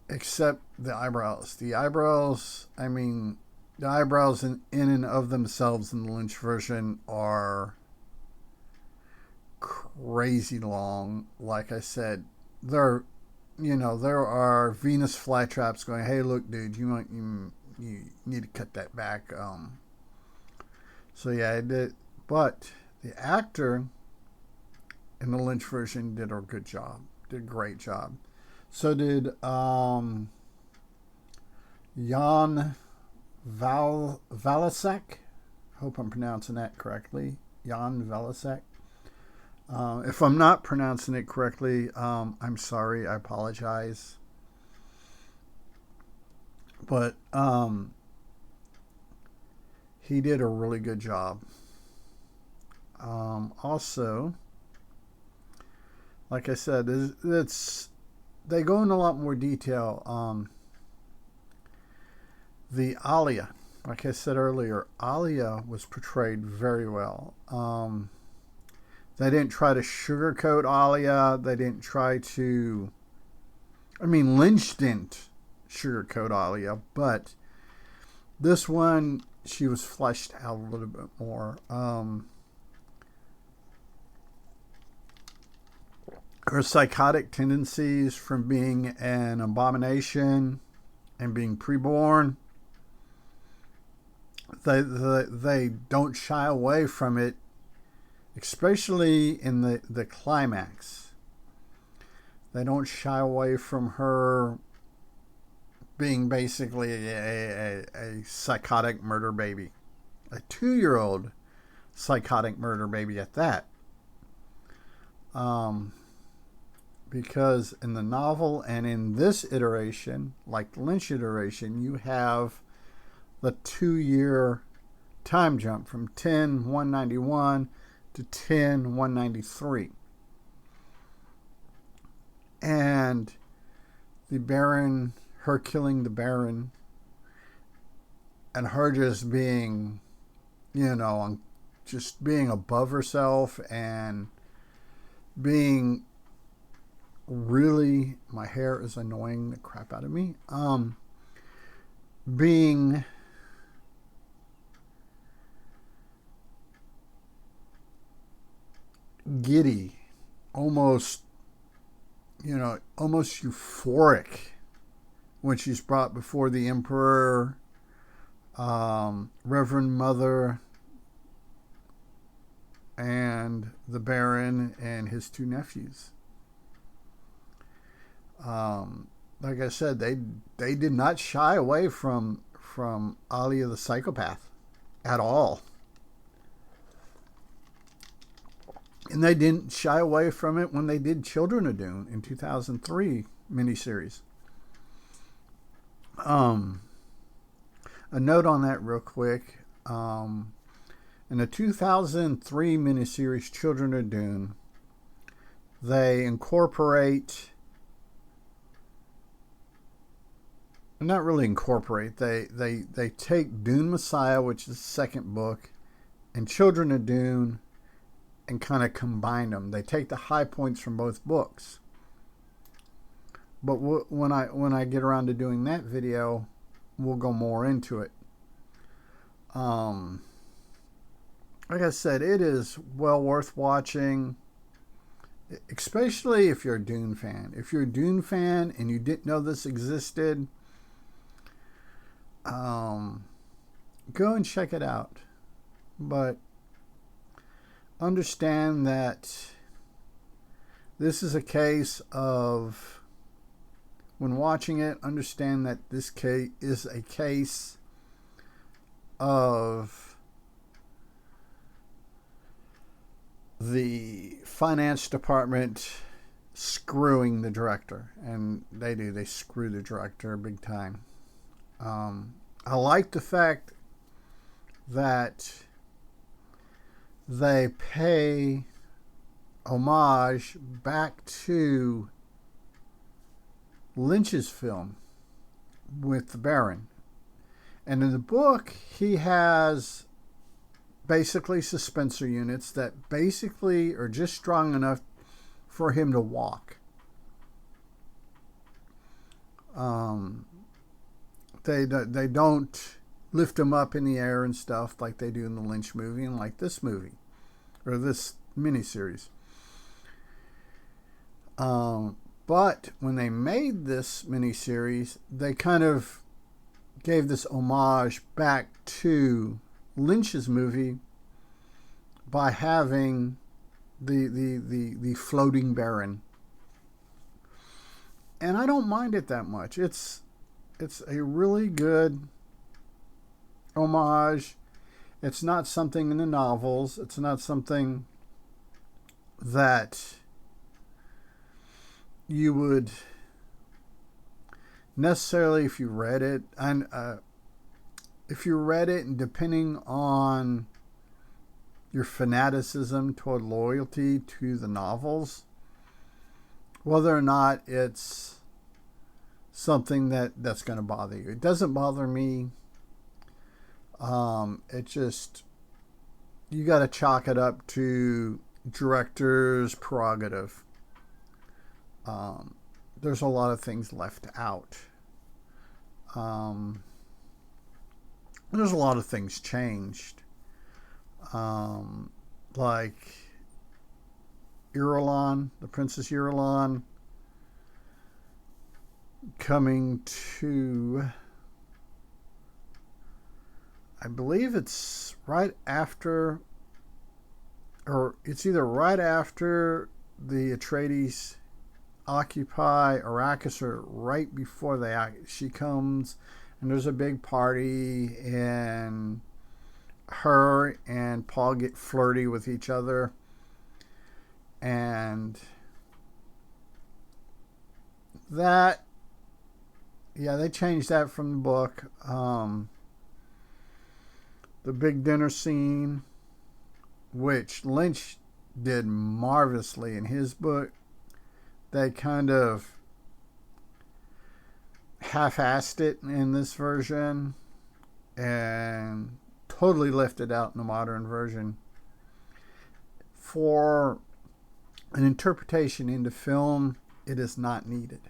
except the eyebrows. The eyebrows, I mean, the eyebrows in and of themselves in the Lynch version are crazy long. Like I said, there are Venus flytraps going, hey, look, dude, you need to cut that back. So yeah, I did. But the actor in the Lynch version did a good job. Did a great job. So did Jan Valasek. Hope I'm pronouncing that correctly. Jan Valasek. If I'm not pronouncing it correctly, I'm sorry. I apologize. But he did a really good job. Also, like I said, they go into a lot more detail. The Alia, like I said earlier, Alia was portrayed very well. They didn't try to sugarcoat Alia. They didn't try to... I mean, Lynch didn't sugarcoat Alia, but this one, she was fleshed out a little bit more. Her psychotic tendencies from being an abomination and being preborn, they don't shy away from it, especially in the climax. They don't shy away from her being basically a psychotic murder baby. A 2-year-old psychotic murder baby at that. Because in the novel and in this iteration, like the Lynch iteration, you have the 2-year time jump from 10-191 to 10-193. And the Baron, her killing the Baron, and her just being, just being above herself and being really, my hair is annoying the crap out of me. Being giddy, almost euphoric when she's brought before the Emperor, Reverend Mother, and the Baron and his 2 nephews. Like I said, they did not shy away from Alia the psychopath at all. And they didn't shy away from it when they did Children of Dune in 2003 miniseries. A note on that real quick. In the 2003 miniseries Children of Dune, they incorporate, not really incorporate, they take Dune Messiah, which is the second book, and Children of Dune, and kind of combine them. They take the high points from both books. But when I get around to doing that video, we'll go more into it. Like I said, it is well worth watching, especially if you're a Dune fan. If you're a Dune fan and you didn't know this existed, go and check it out. But understand that this is a case of, when watching it, understand that this case is a case of the finance department screwing the director. And they screw the director big time. I like the fact that they pay homage back to Lynch's film with the Baron. And in the book, he has basically suspensor units that basically are just strong enough for him to walk. They don't lift him up in the air and stuff like they do in the Lynch movie and like this movie, or this miniseries. But when they made this miniseries, they kind of gave this homage back to Lynch's movie by having the floating Baron. And I don't mind it that much. It's a really good homage. It's not something in the novels. It's not something that you would necessarily, if you read it, and if you read it, and depending on your fanaticism toward loyalty to the novels, whether or not it's something that's going to bother you. It doesn't bother me. It just, you got to chalk it up to director's prerogative. There's a lot of things left out. There's a lot of things changed. Like Irulan, the Princess Irulan, coming to, I believe it's right after, or it's either right after the Atreides occupy Arrakis or right before she comes, and there's a big party, and her and Paul get flirty with each other, and that, yeah, they changed that from the book. The big dinner scene, which Lynch did marvelously in his book, they kind of half-assed it in this version and totally left it out in the modern version. For an interpretation into film, it is not needed.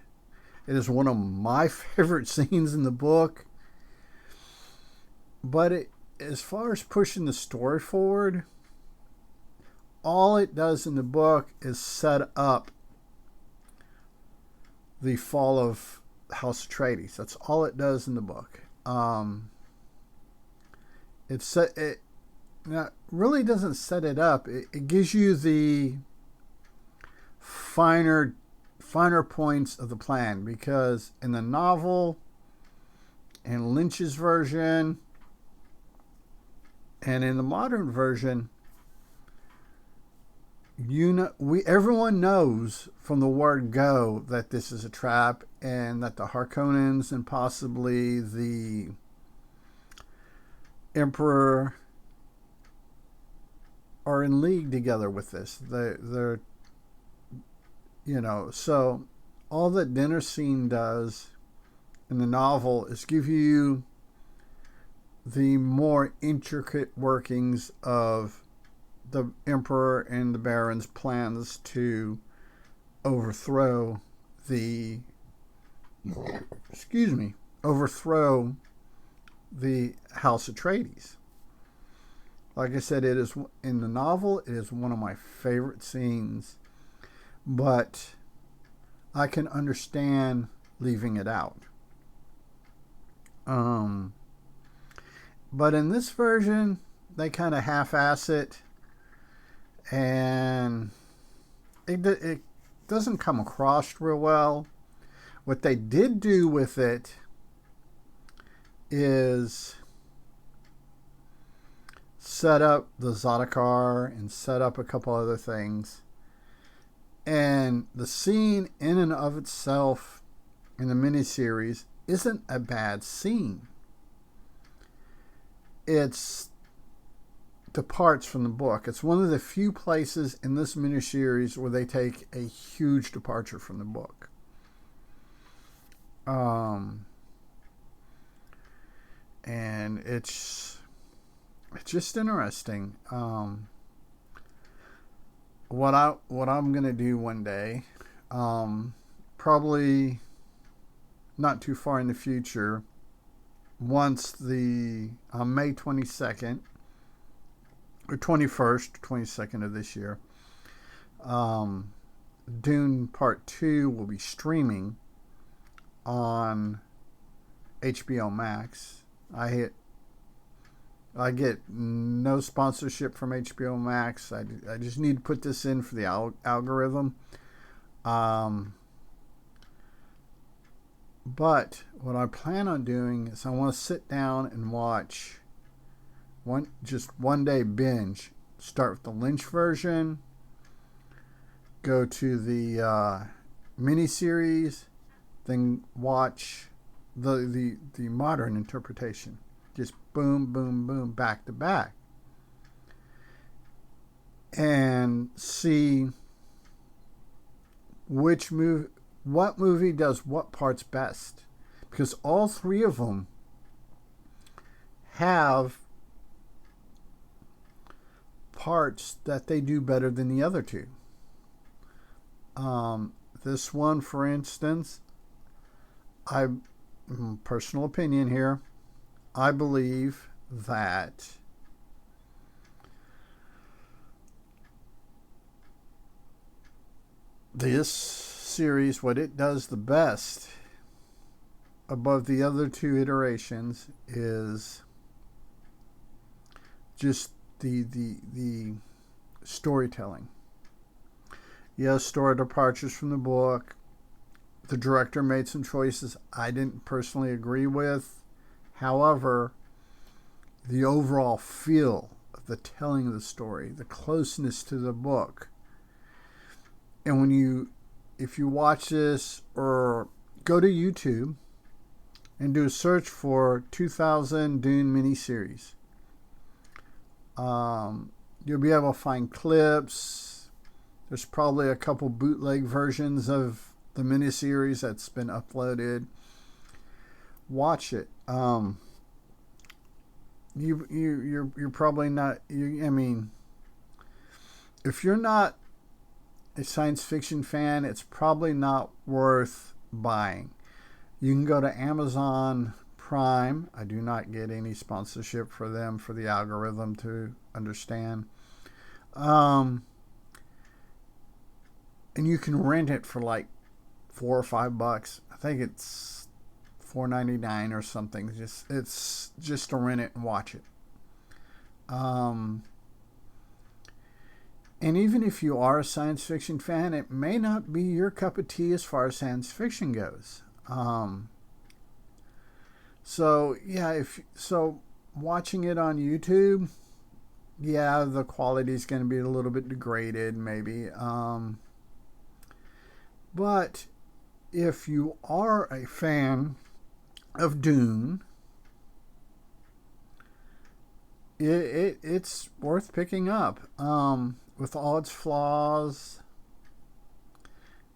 It is one of my favorite scenes in the book, but as far as pushing the story forward, all it does in the book is set up the fall of House Atreides. That's all it does in the book. It really doesn't set it up. It gives you the finer points of the plan, because in the novel, in Lynch's version, and in the modern version, everyone knows from the word go that this is a trap, and that the Harkonnens and possibly the Emperor are in league together with this. They're so all that dinner scene does in the novel is give you the more intricate workings of the Emperor and the Baron's plans to overthrow the House Atreides. Like I said, it is in the novel, it is one of my favorite scenes, but I can understand leaving it out. But in this version, they kind of half-ass it, and it doesn't come across real well. What they did do with it is set up the Zodakar and set up a couple other things. And the scene in and of itself in the miniseries isn't a bad scene. It departs from the book. It's one of the few places in this miniseries where they take a huge departure from the book. And it's just interesting. What I'm gonna do one day, probably not too far in the future, once the May 22nd or 21st, 22nd of this year, Dune Part 2 will be streaming on HBO Max. I get no sponsorship from HBO Max. I just need to put this in for the algorithm. But what I plan on doing is I want to sit down and watch one day binge. Start with the Lynch version, go to the miniseries, then watch the modern interpretation. Just boom, boom, boom, back to back. And see what movie does what parts best. Because all three of them have parts that they do better than the other two. This one, for instance, personal opinion here, I believe that this series, what it does the best above the other two iterations, is just the storytelling. Yes, story departures from the book. The director made some choices I didn't personally agree with. However, the overall feel of the telling of the story, the closeness to the book, and if you watch this or go to YouTube and do a search for 2000 Dune miniseries, you'll be able to find clips. There's probably a couple bootleg versions of the miniseries that's been uploaded. Watch it. You're probably not. I mean, if you're not a science fiction fan, it's probably not worth buying. You can go to Amazon Prime. I do not get any sponsorship for them for the algorithm to understand. And you can rent it for like $4 or $5. I think it's $4.99 or something. It's just to rent it and watch it. And even if you are a science fiction fan, it may not be your cup of tea as far as science fiction goes. So watching it on YouTube, yeah, the quality is going to be a little bit degraded, maybe. But if you are a fan of Dune, it's worth picking up. With all its flaws,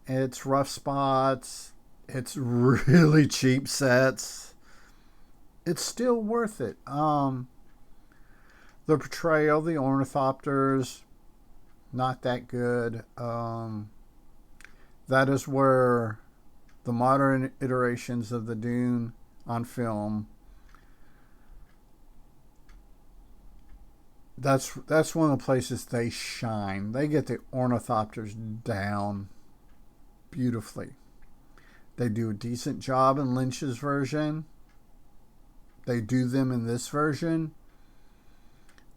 its rough spots, its really cheap sets, it's still worth it. The portrayal of the ornithopters, not that good. That is where the modern iterations of the Dune on film, that's one of the places they shine. They get the ornithopters down beautifully. They do a decent job in Lynch's version. They do them in this version.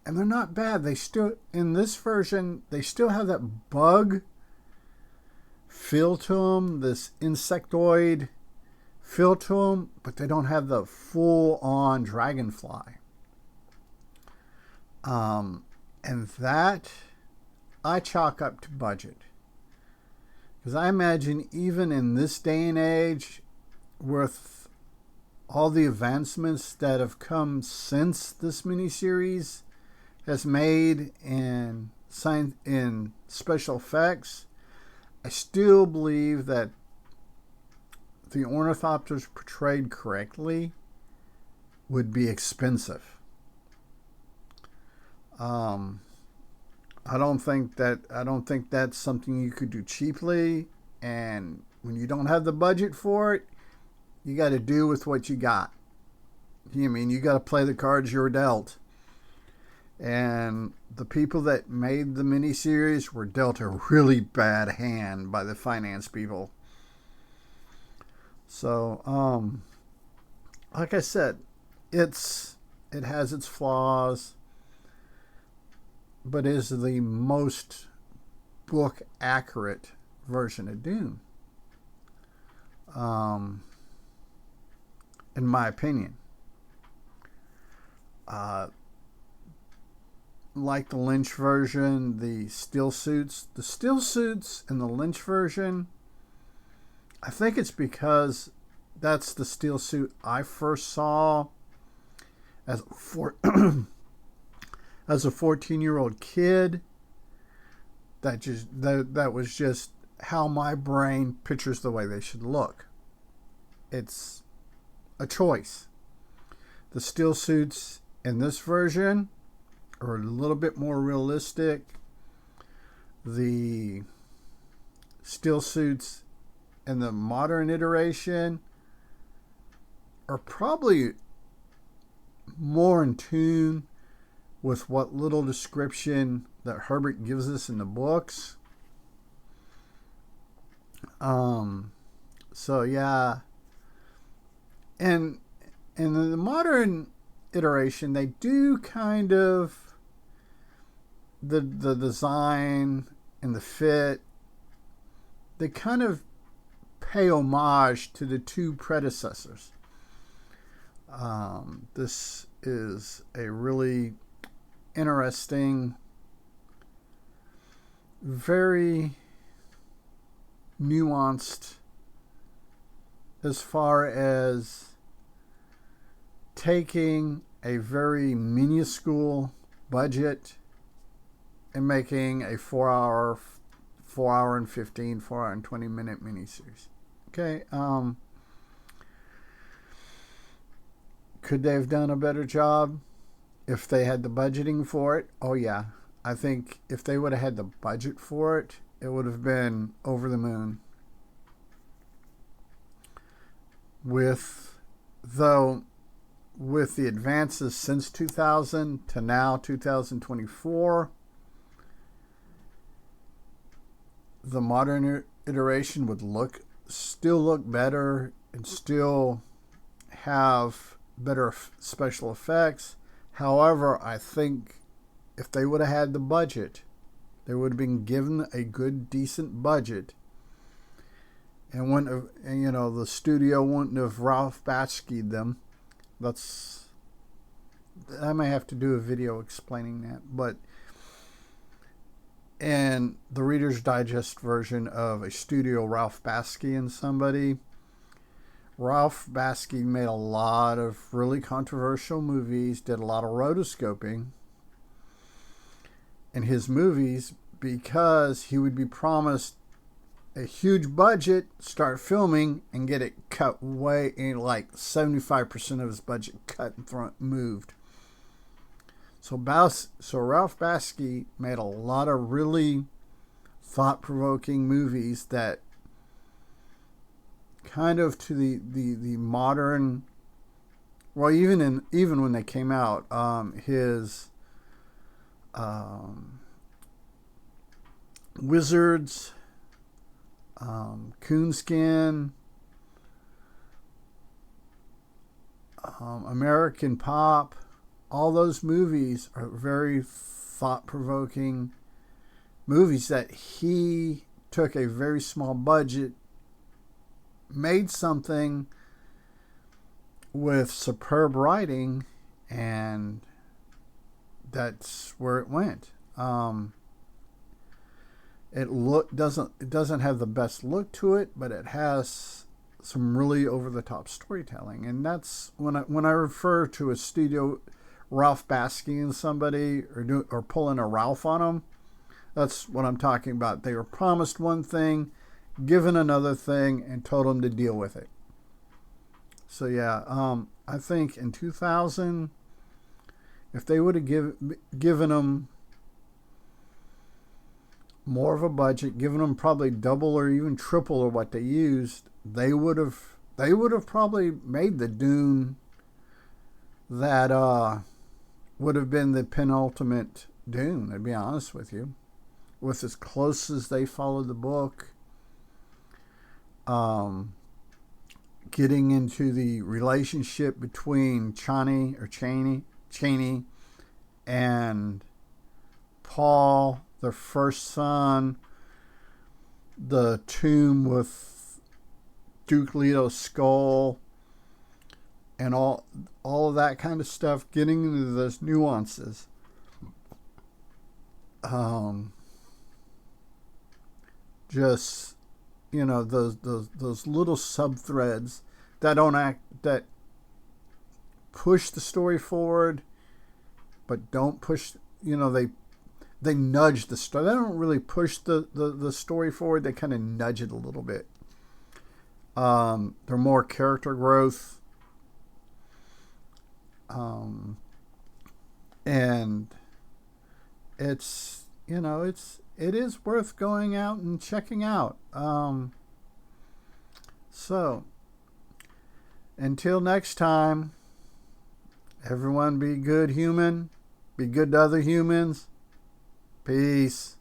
And they're not bad. They still, in this version, they still have that bug feel to them, this insectoid feel to them, but they don't have the full-on dragonfly. And that I chalk up to budget. Because I imagine even in this day and age, with all the advancements that have come since this miniseries has made in special effects, I still believe that the ornithopters portrayed correctly would be expensive. I don't think that's something you could do cheaply, and when you don't have the budget for it, you got to do with what you got. I mean, you got to play the cards you're dealt. And the people that made the miniseries were dealt a really bad hand by the finance people. So, like I said, it has its flaws, but is the most book accurate version of Dune, in my opinion. Like the Lynch version, the still suits in the Lynch version, I think it's because that's the still suit I first saw as as a 14-year-old kid. That was just how my brain pictures the way they should look. It's a choice. The still suits in this version are a little bit more realistic. The still suits in the modern iteration are probably more in tune with what little description that Herbert gives us in the books. So yeah, and in the modern iteration, they do kind of the design and the fit, they kind of pay homage to the two predecessors. This is a really interesting, very nuanced as far as taking a very minuscule budget and making a 4 hour and 20 minute miniseries. Okay. Could they have done a better job if they had the budgeting for it? Oh yeah. I think if they would have had the budget for it, it would have been over the moon. With the advances since 2000 to now 2024, the modern iteration would still look better and still have better special effects. However, I think if they would have had the budget, they would have been given a good, decent budget, and wouldn't have, and, the studio wouldn't have Ralph Bakski'd them. That's I may have to do a video explaining that. But and the Reader's Digest version of a studio Ralph Bakshi and somebody. Ralph Bakshi made a lot of really controversial movies, did a lot of rotoscoping in his movies because he would be promised a huge budget, start filming, and get it cut way in, like 75% of his budget cut and moved. So Ralph Bakshi made a lot of really thought-provoking movies that kind of to the modern, well, even when they came out, his Wizards, Coonskin, American Pop, all those movies are very thought-provoking movies that he took a very small budget, made something with superb writing, and that's where it went. It doesn't have the best look to it, but it has some really over-the-top storytelling, and that's when I refer to a studio Ralph Bakshi and somebody, or pulling a Ralph on them. That's what I'm talking about. They were promised one thing, given another thing, and told them to deal with it. So yeah, I think in 2000, if they would have given them more of a budget, given them probably double or even triple of what they used, they would have probably made the Dune that would have been the penultimate Dune, to be honest with you, with as close as they followed the book. Getting into the relationship between Cheney and Paul, their first son, the tomb with Duke Leto's skull, and all of that kind of stuff, getting into those nuances. Just, you know, those little sub threads that push the story forward, but don't push. You know, they nudge the story. They don't really push the story forward. They kind of nudge it a little bit. They're more character growth. And it's, you know, it is worth going out and checking out. So until next time, everyone be good human, be good to other humans. Peace.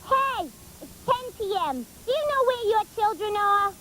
Hey, it's 10 p.m. Do you know where your children are?